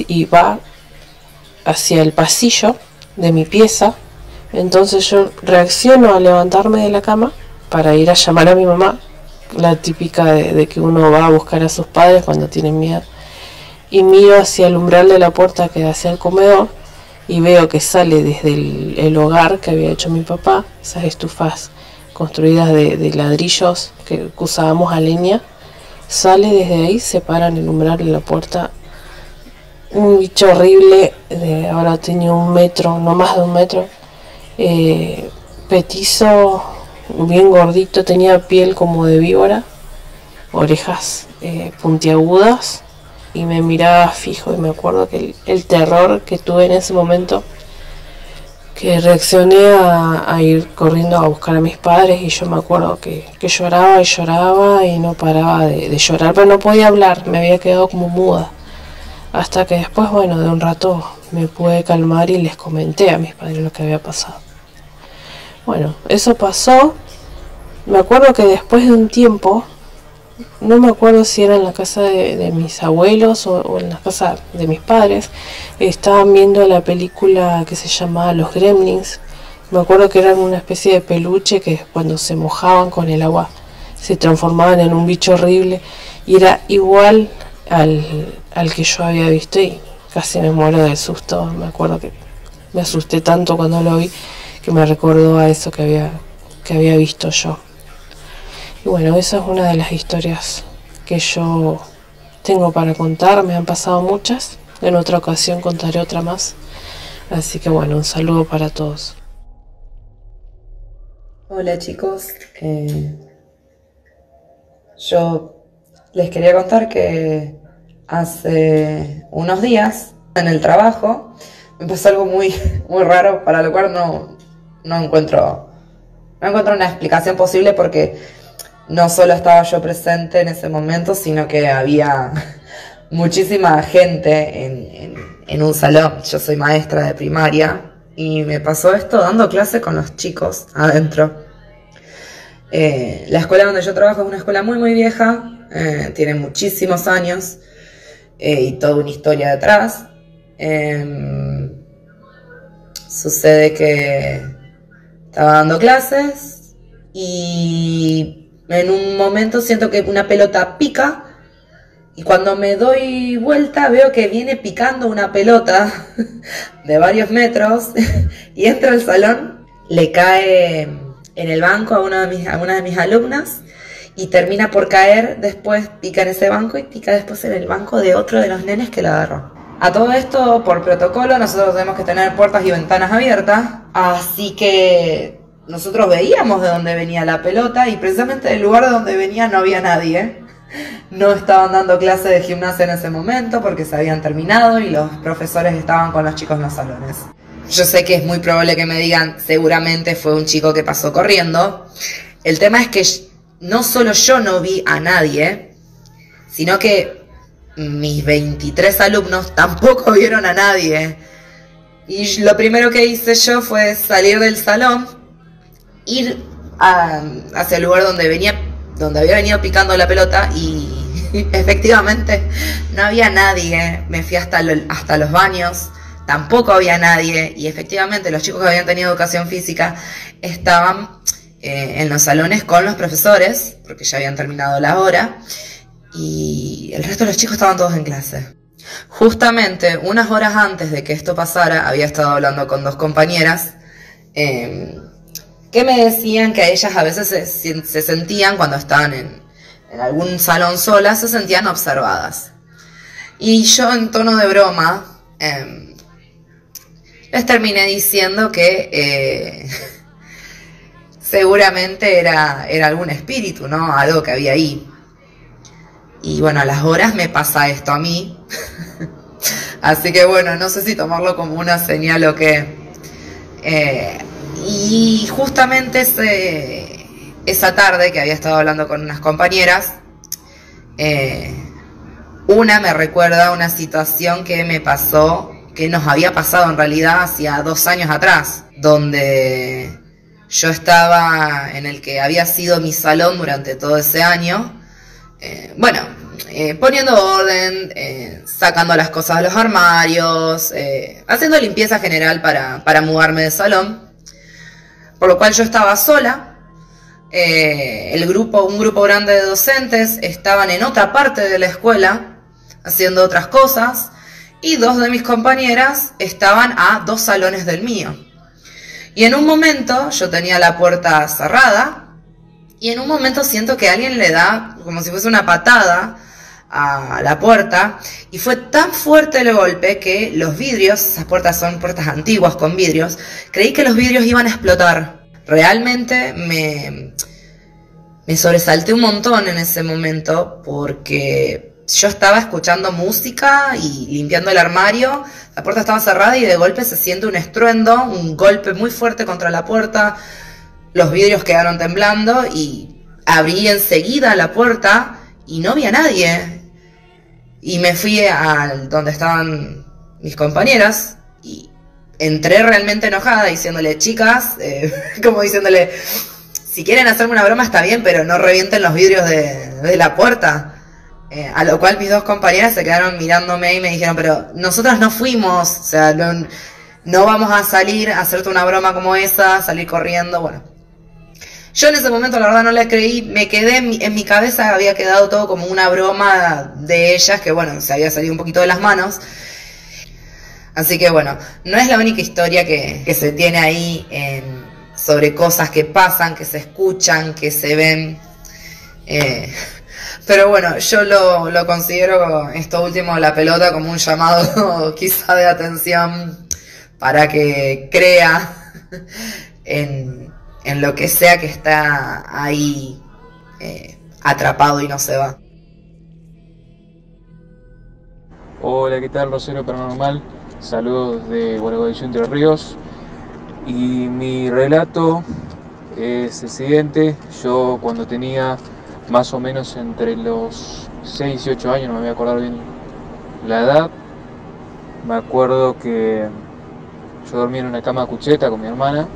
Y va hacia el pasillo de mi pieza. Entonces yo reacciono a levantarme de la cama para ir a llamar a mi mamá, la típica de que uno va a buscar a sus padres cuando tienen miedo. Y miro hacia el umbral de la puerta que da hacia el comedor y veo que sale desde el hogar que había hecho mi papá, esas estufas construidas de ladrillos que usábamos a leña. Sale desde ahí, se para en el umbral de la puerta un bicho horrible, ahora tenía 1 metro, no más de 1 metro, petizo, bien gordito, tenía piel como de víbora, orejas puntiagudas, y me miraba fijo. Y me acuerdo que el terror que tuve en ese momento, que reaccioné a ir corriendo a buscar a mis padres, y yo me acuerdo que lloraba y lloraba y no paraba de llorar, pero no podía hablar, me había quedado como muda. Hasta que después, bueno, de un rato me pude calmar y les comenté a mis padres lo que había pasado. Bueno, eso pasó. Me acuerdo que después de un tiempo, no me acuerdo si era en la casa de mis abuelos o en la casa de mis padres, estaban viendo la película que se llamaba Los Gremlins. Me acuerdo que eran una especie de peluche que cuando se mojaban con el agua se transformaban en un bicho horrible, y era igual al que yo había visto, y casi me muero del susto. Me acuerdo que me asusté tanto cuando lo vi que me recordó a eso que había visto yo. Y bueno, esa es una de las historias que yo tengo para contar. Me han pasado muchas, en otra ocasión contaré otra más. Así que bueno, un saludo para todos. Hola chicos, yo les quería contar que hace unos días en el trabajo me pasó algo muy raro, para lo cual no encuentro una explicación posible, porque no solo estaba yo presente en ese momento, sino que había muchísima gente en un salón. Yo soy maestra de primaria y me pasó esto dando clase con los chicos adentro. La escuela donde yo trabajo es una escuela muy vieja, tiene muchísimos años y toda una historia detrás. Sucede que estaba dando clases y en un momento siento que una pelota pica, y cuando me doy vuelta veo que viene picando una pelota de varios metros y entra al salón, le cae en el banco a una de mis alumnas y termina por caer, después pica en ese banco y pica después en el banco de otro de los nenes que la agarró. A todo esto, por protocolo, nosotros tenemos que tener puertas y ventanas abiertas, así que nosotros veíamos de dónde venía la pelota, y precisamente del lugar de donde venía no había nadie. No estaban dando clase de gimnasia en ese momento porque se habían terminado y los profesores estaban con los chicos en los salones. Yo sé que es muy probable que me digan, seguramente fue un chico que pasó corriendo. El tema es que no solo yo no vi a nadie, sino que mis 23 alumnos tampoco vieron a nadie. Y lo primero que hice yo fue salir del salón, ir hacia el lugar donde había venido picando la pelota, y efectivamente no había nadie. Me fui hasta los baños, tampoco había nadie, y efectivamente los chicos que habían tenido educación física estaban en los salones con los profesores, porque ya habían terminado la hora, y el resto de los chicos estaban todos en clase. Justamente unas horas antes de que esto pasara, había estado hablando con 2 compañeras que me decían que a ellas a veces se sentían, cuando estaban en algún salón solas, se sentían observadas. Y yo, en tono de broma, les terminé diciendo que seguramente era algún espíritu, ¿no? Algo que había ahí. Y bueno, a las horas me pasa esto a mí. Así que bueno, no sé si tomarlo como una señal o qué. Y justamente esa tarde que había estado hablando con unas compañeras, una me recuerda una situación que me pasó, que nos había pasado en realidad hacía 2 años atrás, donde yo estaba en el que había sido mi salón durante todo ese año, poniendo orden, sacando las cosas de los armarios, haciendo limpieza general para mudarme de salón, por lo cual yo estaba sola. Un grupo grande de docentes estaban en otra parte de la escuela haciendo otras cosas, y 2 de mis compañeras estaban a 2 salones del mío. Y en un momento yo tenía la puerta cerrada, y en un momento siento que alguien le da como si fuese una patada a la puerta, y fue tan fuerte el golpe que los vidrios, esas puertas son puertas antiguas con vidrios, creí que los vidrios iban a explotar. Realmente me sobresalté un montón en ese momento, porque yo estaba escuchando música y limpiando el armario, la puerta estaba cerrada y de golpe se siente un estruendo, un golpe muy fuerte contra la puerta, los vidrios quedaron temblando y abrí enseguida la puerta y no vi a nadie. Y me fui a donde estaban mis compañeras y entré realmente enojada diciéndole, chicas, como diciéndole, si quieren hacerme una broma está bien, pero no revienten los vidrios de la puerta. A lo cual mis 2 compañeras se quedaron mirándome y me dijeron, pero nosotras no fuimos, o sea, no vamos a salir a hacerte una broma como esa, salir corriendo, bueno. Yo en ese momento la verdad no la creí, me quedé en mi cabeza, había quedado todo como una broma de ellas, que bueno, se había salido un poquito de las manos. Así que bueno, no es la única historia que se tiene ahí sobre cosas que pasan, que se escuchan, que se ven. Pero bueno, yo lo considero esto último, la pelota, como un llamado quizá de atención para que crea en lo que sea que está ahí atrapado y no se va. Hola, ¿qué tal? Rosero Paranormal. Saludos de Gualeguaychú, Entre Ríos. Y mi relato es el siguiente. Yo cuando tenía más o menos entre los 6 y 8 años, no me voy a acordar bien la edad, me acuerdo que yo dormía en una cama cucheta con mi hermana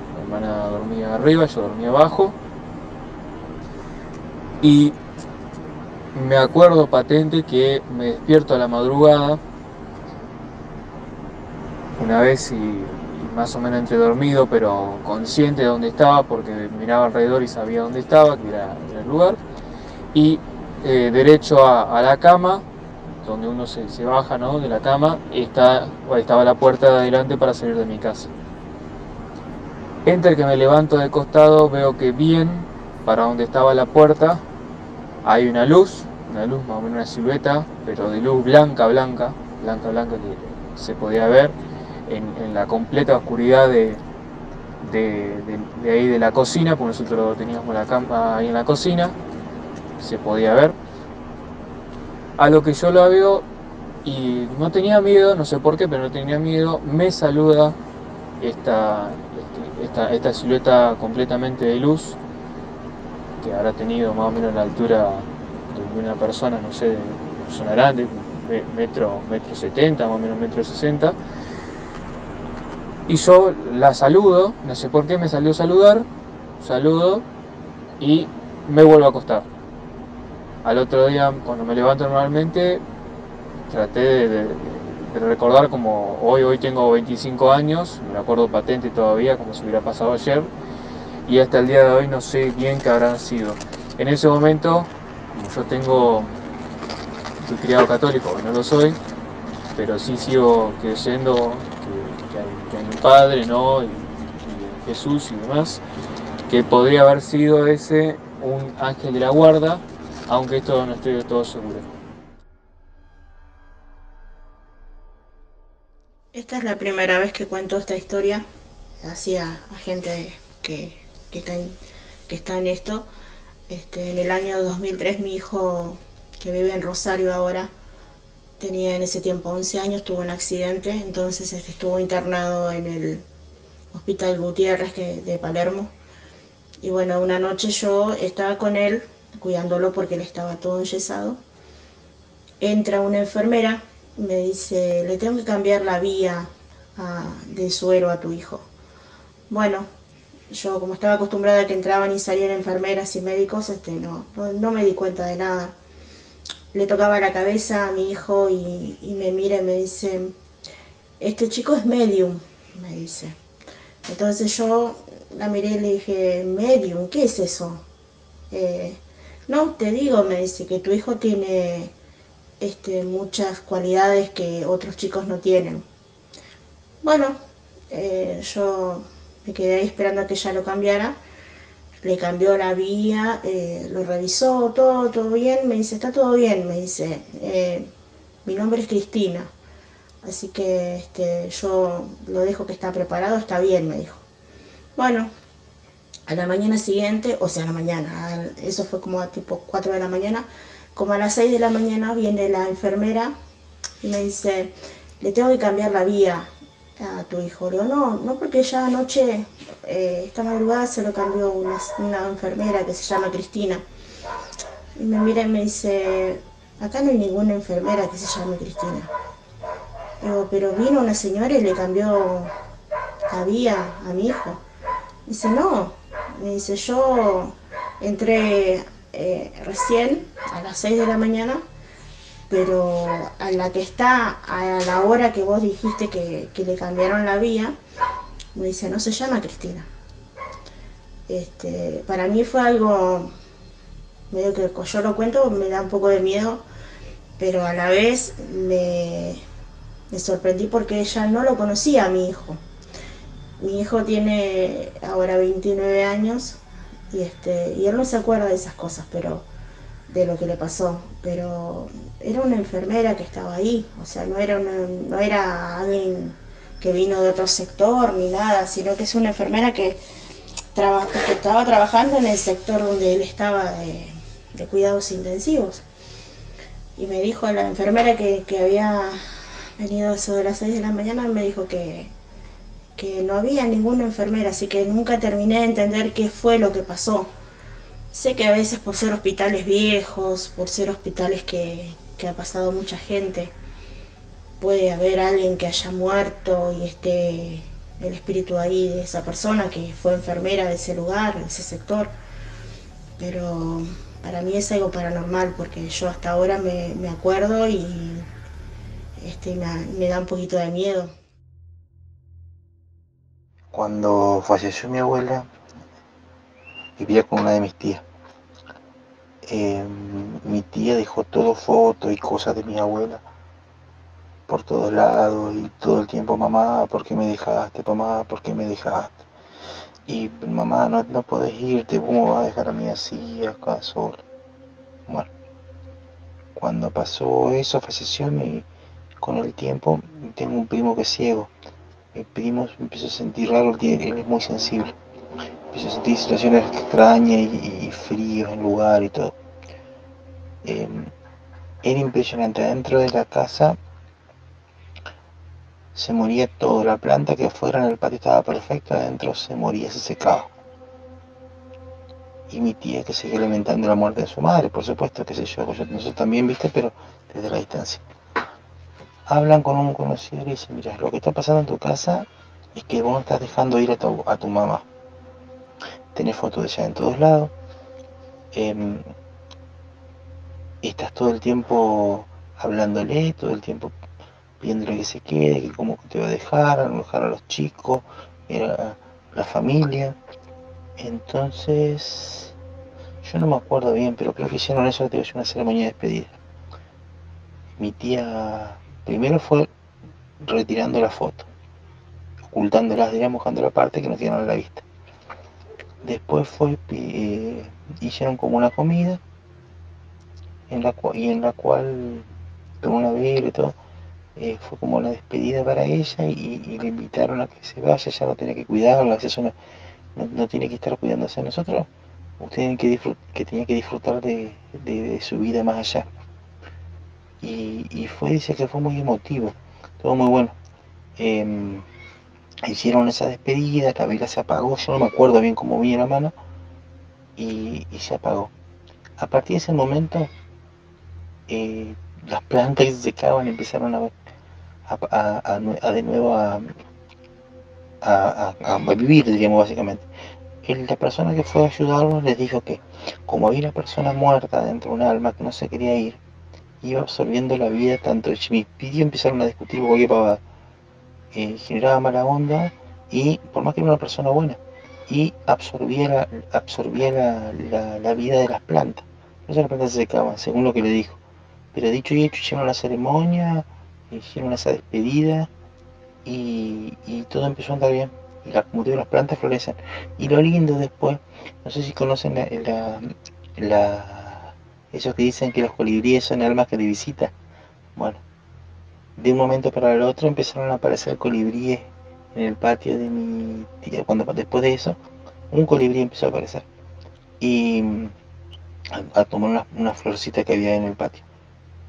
dormía arriba, yo dormía abajo, y me acuerdo patente que me despierto a la madrugada una vez y más o menos entre dormido pero consciente de dónde estaba, porque miraba alrededor y sabía dónde estaba, que era el lugar, y derecho a la cama, donde uno se baja, ¿no?, de la cama, estaba la puerta de adelante para salir de mi casa. Entre que me levanto de costado, veo que bien para donde estaba la puerta hay una luz más o menos una silueta, pero de luz blanca que se podía ver en la completa oscuridad de ahí de la cocina, porque nosotros teníamos la cama ahí en la cocina, se podía ver. A lo que yo la veo y no tenía miedo, no sé por qué, pero no tenía miedo, me saluda esta silueta completamente de luz, que habrá tenido más o menos la altura de una persona, no sé, de una persona grande, metro 70, más o menos metro 60. Y yo la saludo, no sé por qué me salió saludar, saludo y me vuelvo a acostar. Al otro día, cuando me levanto normalmente, traté de recordar como hoy tengo 25 años, me acuerdo patente todavía, como si hubiera pasado ayer, y hasta el día de hoy no sé bien qué habrán sido. En ese momento, como fui criado católico, no lo soy, pero sí sigo creyendo que hay un Padre, ¿no?, y Jesús y demás, que podría haber sido ese un ángel de la guarda, aunque esto no estoy del todo seguro. Esta es la primera vez que cuento esta historia hacia a gente que está en esto. En el año 2003 mi hijo que vive en Rosario ahora. Tenía en ese tiempo 11 años, tuvo un accidente, entonces estuvo internado en el Hospital Gutiérrez de Palermo. Y bueno, una noche yo estaba con él, cuidándolo porque él estaba todo enyesado. Entra una enfermera, me dice, le tengo que cambiar la vía de suero a tu hijo. Bueno, yo como estaba acostumbrada a que entraban y salían enfermeras y médicos, no me di cuenta de nada. Le tocaba la cabeza a mi hijo y me mira y me dice, este chico es medium, me dice. Entonces yo la miré y le dije, medium, ¿qué es eso? No, te digo, me dice, que tu hijo tiene muchas cualidades que otros chicos no tienen. Bueno, yo me quedé ahí esperando a que ella lo cambiara. Le cambió la vía, lo revisó, todo bien. Me dice, está todo bien, me dice. Mi nombre es Cristina, así que yo lo dejo que está preparado, está bien, me dijo. Bueno, a la mañana siguiente, o sea, a la mañana, eso fue como a tipo 4 de la mañana, como a las 6 de la mañana viene la enfermera y me dice, le tengo que cambiar la vía a tu hijo. Le digo, no, porque ya anoche, esta madrugada se lo cambió una enfermera que se llama Cristina. Y me mira y me dice, acá no hay ninguna enfermera que se llame Cristina. Digo, pero vino una señora y le cambió la vía a mi hijo. Dice, no, me dice, yo entré recién a las 6 de la mañana, pero a la que está a la hora que vos dijiste que le cambiaron la vía, me dice, no se llama Cristina. Para mí fue algo, medio que yo lo cuento, me da un poco de miedo, pero a la vez me sorprendí porque ella no lo conocía a mi hijo. Mi hijo tiene ahora 29 años y él no se acuerda de esas cosas, pero de lo que le pasó, pero era una enfermera que estaba ahí, o sea, no era alguien que vino de otro sector ni nada, sino que es una enfermera que estaba trabajando en el sector donde él estaba de cuidados intensivos. Y me dijo la enfermera que había venido eso de las 6 de la mañana, me dijo que no había ninguna enfermera, así que nunca terminé de entender qué fue lo que pasó. Sé que a veces por ser hospitales viejos, por ser hospitales que ha pasado mucha gente, puede haber alguien que haya muerto y esté el espíritu ahí de esa persona que fue enfermera de ese lugar, de ese sector. Pero para mí es algo paranormal porque yo hasta ahora me acuerdo y me da un poquito de miedo. Cuando falleció mi abuela, vivía con una de mis tías. Mi tía dejó todo fotos y cosas de mi abuela por todos lados y todo el tiempo, mamá, ¿por qué me dejaste? Mamá, ¿por qué me dejaste? Y mamá, no podés irte, ¿cómo vas a dejar a mí así, acá sola? Bueno, cuando pasó eso, falleció con el tiempo, tengo un primo que es ciego. Mi primo empezó a sentir raro, él es muy sensible. Empezó a sentir situaciones extrañas y fríos en lugar y todo. Era impresionante, adentro de la casa se moría todo, la planta que afuera en el patio estaba perfecta, adentro se moría, se secaba. Y mi tía que seguía lamentando la muerte de su madre, por supuesto, qué sé yo, nosotros también, viste, pero desde la distancia. Hablan con un conocido y le dicen, mira, lo que está pasando en tu casa es que vos no estás dejando ir a tu mamá. Tenés fotos de ella en todos lados. Estás todo el tiempo hablándole, todo el tiempo pidiéndole que se quede, que cómo te va a dejar a los chicos, a la familia. Entonces, yo no me acuerdo bien, pero creo que hicieron eso, te una ceremonia de despedida. Mi tía primero fue retirando la foto, ocultándolas, digamos, mojando la parte que no quedaron a la vista. Después hicieron como una comida en la cual con una vela y todo, fue como una despedida para ella y le invitaron a que se vaya, ya no tenía que cuidarla, no tiene que estar cuidándose a nosotros, usted que tenía que disfrutar de su vida más allá. y fue, dice que fue muy emotivo, todo muy bueno. Hicieron esa despedida, la vela se apagó, yo no me acuerdo bien cómo vi la mano, y se apagó. A partir de ese momento, las plantas que se secaban empezaron a de nuevo a vivir, diríamos básicamente. La persona que fue a ayudarlos les dijo que como había una persona muerta dentro de un alma que no se quería ir, iba absorbiendo la vida tanto de Chimipidio, empezaron a discutir porque pavada, generaba mala onda y por más que era una persona buena, y absorbía la vida de las plantas. Por eso las plantas se secaban, según lo que le dijo. Pero dicho y hecho, hicieron la ceremonia, hicieron esa despedida y todo empezó a andar bien. Y como te digo, las plantas florecen. Y lo lindo después, no sé si conocen esos que dicen que los colibríes son almas que te visitan. Bueno, de un momento para el otro empezaron a aparecer colibríes en el patio de mi tía. Después de eso, un colibrí empezó a aparecer. Y a tomar una florcita que había en el patio.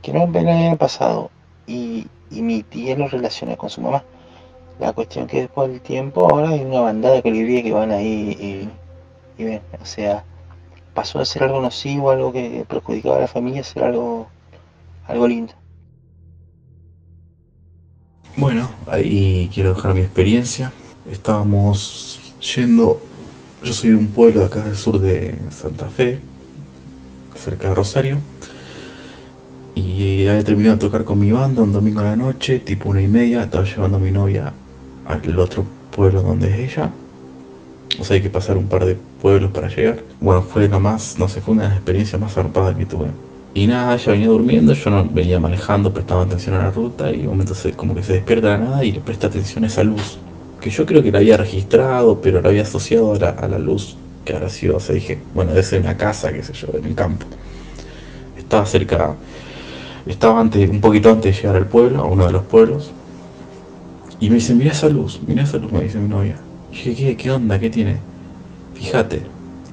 Que no me había pasado. Y mi tía lo relaciona con su mamá. La cuestión que después del tiempo ahora hay una bandada de colibríes que van ahí y ven, o sea, pasó de ser algo nocivo, algo que perjudicaba a la familia, a ser algo lindo. Bueno, ahí quiero dejar mi experiencia. Estábamos yendo, yo soy de un pueblo de acá del sur de Santa Fe, cerca de Rosario, y había terminado de tocar con mi banda un domingo a la noche, tipo 1:30, estaba llevando a mi novia al otro pueblo donde es ella. O sea, hay que pasar un par de pueblos para llegar. Bueno, fue lo más, no sé, fue una de las experiencias más zarpadas que tuve. Y nada, ella venía durmiendo, yo no venía manejando, prestaba atención a la ruta y de un momento como que se despierta de la nada y le presta atención a esa luz. Que yo creo que la había registrado, pero la había asociado a la luz que habrá sido. O sea, dije, bueno, debe ser una casa, qué sé yo, en el campo. Estaba cerca, estaba un poquito antes de llegar al pueblo, a uno de los pueblos. Y me dice, mira esa luz, me dice mi novia. Y dije, ¿qué onda? ¿Qué tiene? Fíjate.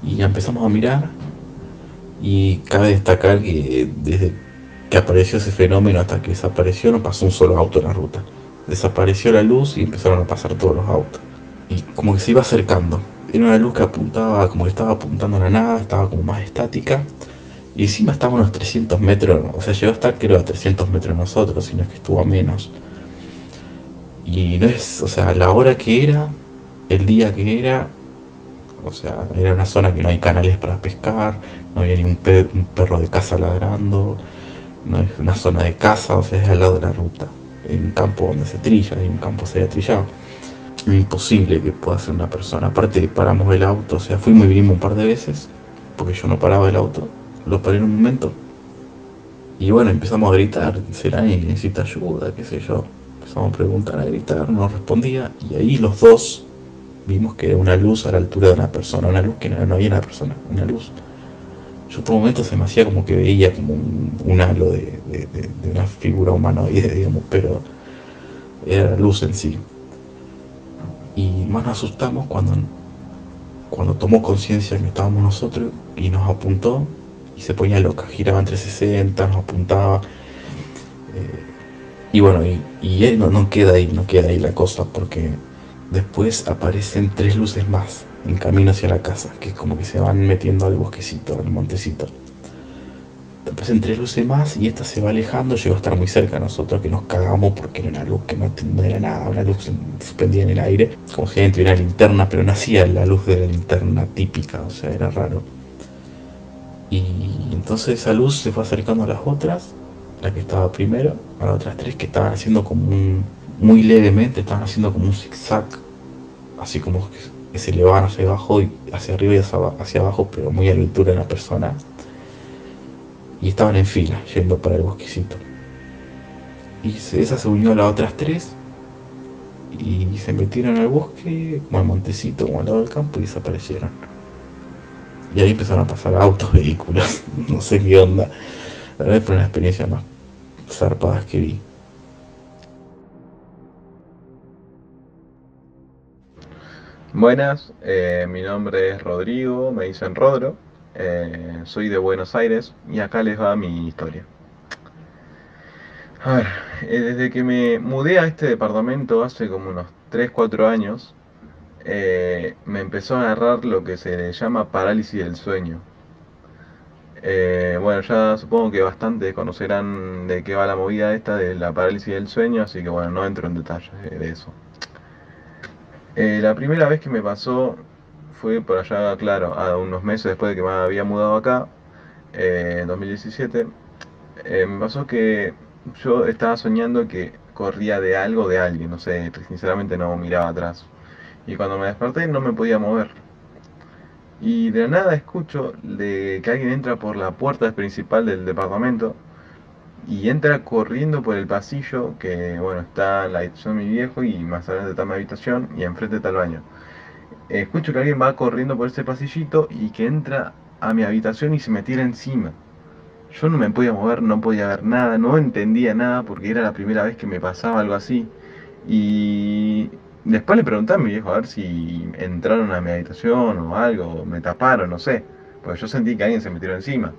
Y ya empezamos a mirar. Y cabe destacar que desde que apareció ese fenómeno hasta que desapareció no pasó un solo auto en la ruta. Desapareció la luz y empezaron a pasar todos los autos. Y como que se iba acercando. Era una luz que apuntaba, como que estaba apuntando a la nada, estaba como más estática. Y encima estaba a unos 300 metros, o sea, llegó a estar creo a 300 metros de nosotros, sino es que estuvo a menos. Y no es, o sea, la hora que era, el día que era, o sea, era una zona que no hay canales para pescar, no había ni un perro de caza ladrando, no es una zona de caza, o sea, es al lado de la ruta, en un campo donde se trilla, y un campo se había trillado. Es imposible que pueda ser una persona. Aparte paramos el auto, o sea, fuimos y vinimos un par de veces, porque yo no paraba el auto, lo paré en un momento. Y bueno, empezamos a gritar, ¿será que necesita ayuda? ¿Qué sé yo? Empezamos a preguntar, a gritar, no respondía, y ahí los dos vimos que era una luz a la altura de una persona, una luz que no había una persona, una luz. Yo por un momento se me hacía como que veía como un halo de una figura humanoide, digamos, pero era la luz en sí. Y más nos asustamos cuando tomó conciencia que estábamos nosotros y nos apuntó y se ponía loca, giraba en 360, nos apuntaba. Y bueno, y no queda ahí la cosa, porque después aparecen 3 luces más en camino hacia la casa, que es como que se van metiendo al bosquecito, al montecito. Aparecen 3 luces más y esta se va alejando, llegó a estar muy cerca de nosotros, que nos cagamos porque era una luz que no era nada, una luz suspendida en el aire, como si alguien tuviera linterna, pero no hacía la luz de la linterna típica, o sea, era raro. Y entonces esa luz se fue acercando a las otras, la que estaba primero, a las otras 3 que estaban haciendo como muy levemente, estaban haciendo como un zigzag, así como que se elevaban hacia abajo y hacia arriba y hacia abajo, pero muy a la altura de la persona. Y estaban en fila, yendo para el bosquecito. Y esa se unió a las otras 3 y se metieron al bosque, como al montecito, como al lado del campo, y desaparecieron. Y ahí empezaron a pasar autos, vehículos, no sé qué onda. La verdad fue una experiencia más zarpadas que vi. Buenas, mi nombre es Rodrigo, me dicen Rodro, soy de Buenos Aires y acá les va mi historia. A ver, desde que me mudé a este departamento hace como unos 3 4 años, me empezó a agarrar lo que se le llama parálisis del sueño. Bueno, ya supongo que bastante conocerán de qué va la movida esta de la parálisis del sueño, así que bueno, no entro en detalles de eso. La primera vez que me pasó fue por allá, claro, a unos meses después de que me había mudado acá, en 2017. Me pasó que yo estaba soñando que corría de algo de alguien, no sé, sinceramente no miraba atrás. Y cuando me desperté no me podía mover. Y de la nada escucho de que alguien entra por la puerta principal del departamento y entra corriendo por el pasillo que, bueno, está en la habitación de mi viejo y más adelante está mi habitación y enfrente está el baño. Escucho que alguien va corriendo por ese pasillito y que entra a mi habitación y se me tira encima. Yo no me podía mover, no podía ver nada, no entendía nada porque era la primera vez que me pasaba algo así. Y después le pregunté a mi viejo a ver si entraron a mi habitación o algo, me taparon, no sé. Porque yo sentí que alguien se me tiró encima.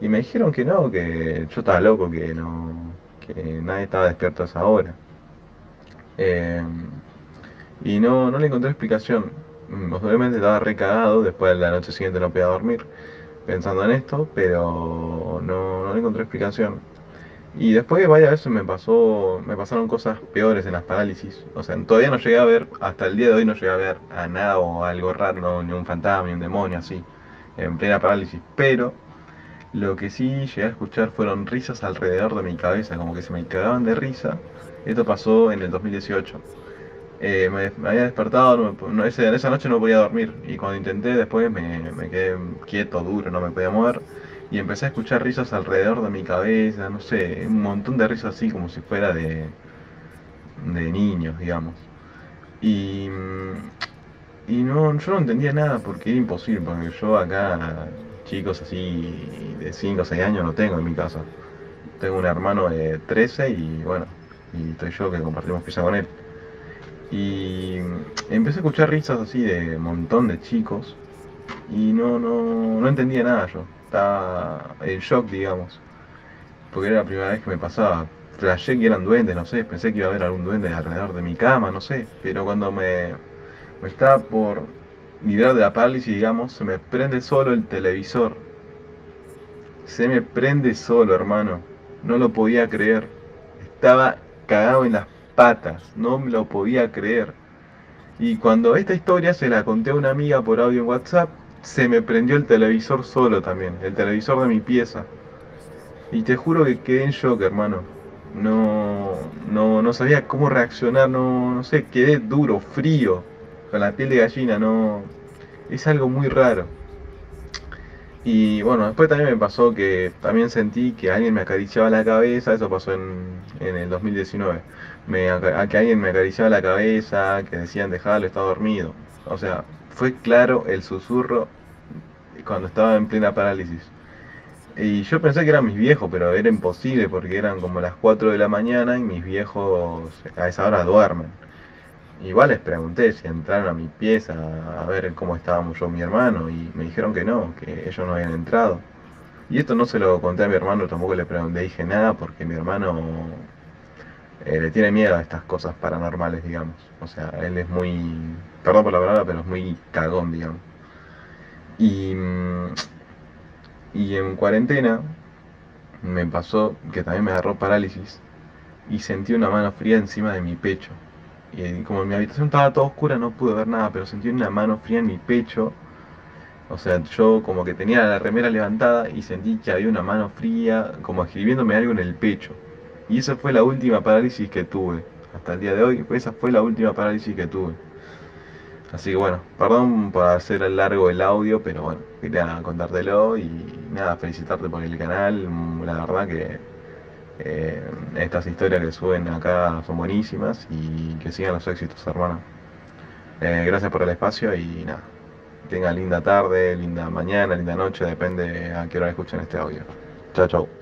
Y me dijeron que no, que yo estaba loco, que no, que nadie estaba despierto a esa hora. Eh, y no le encontré explicación. Obviamente estaba recagado, después de la noche siguiente no podía dormir pensando en esto, pero no le encontré explicación. Y después varias veces me pasaron cosas peores en las parálisis. O sea, todavía no llegué a ver, hasta el día de hoy no llegué a ver a nada o algo raro, no, ni un fantasma, ni un demonio así, en plena parálisis. Pero lo que sí llegué a escuchar fueron risas alrededor de mi cabeza, como que se me cagaban de risa. Esto pasó en el 2018. Me había despertado, esa noche no podía dormir y cuando intenté después me quedé quieto, duro, no me podía mover y empecé a escuchar risas alrededor de mi cabeza, no sé, un montón de risas así como si fuera de niños, digamos. Y, y no, yo no entendía nada porque era imposible, porque yo acá chicos así de 5 o 6 años no tengo en mi casa. Tengo un hermano de 13 y bueno, y estoy yo que compartimos pieza con él. Y empecé a escuchar risas así de un montón de chicos y no entendía nada yo. Estaba en shock, digamos, porque era la primera vez que me pasaba. Flashé que eran duendes, no sé, pensé que iba a haber algún duende alrededor de mi cama, no sé. Pero cuando me estaba por librar de la parálisis, digamos, se me prende solo el televisor. Se me prende solo, hermano. No lo podía creer. Estaba cagado en las patas, no me lo podía creer. Y cuando esta historia se la conté a una amiga por audio en WhatsApp, se me prendió el televisor solo también, el televisor de mi pieza. Y te juro que quedé en shock, hermano. No sabía cómo reaccionar, no sé, quedé duro, frío, con la piel de gallina, no. Es algo muy raro. Y bueno, después también me pasó que también sentí que alguien me acariciaba la cabeza, eso pasó en el 2019. Que alguien me acariciaba la cabeza, que decían dejalo, está dormido. O sea, fue claro el susurro cuando estaba en plena parálisis. Y yo pensé que eran mis viejos, pero era imposible porque eran como las 4 de la mañana y mis viejos a esa hora duermen. Igual les pregunté si entraron a mi pieza a ver cómo estábamos yo y mi hermano y me dijeron que no, que ellos no habían entrado. Y esto no se lo conté a mi hermano, tampoco le pregunté, dije nada porque mi hermano le tiene miedo a estas cosas paranormales, digamos. O sea, él es muy, perdón por la palabra, pero es muy cagón, digamos. Y, y en cuarentena me pasó que también me agarró parálisis y sentí una mano fría encima de mi pecho. Y como mi habitación estaba toda oscura no pude ver nada, pero sentí una mano fría en mi pecho. O sea, yo como que tenía la remera levantada y sentí que había una mano fría, como escribiéndome algo en el pecho. Y esa fue la última parálisis que tuve. Hasta el día de hoy, esa fue la última parálisis que tuve. Así que bueno, perdón por hacer largo el audio, pero bueno, quería contártelo y nada, felicitarte por el canal. La verdad que estas historias que suben acá son buenísimas y que sigan los éxitos, hermano. Gracias por el espacio y nada, tengan linda tarde, linda mañana, linda noche, depende a qué hora escuchen este audio. Chao, chao.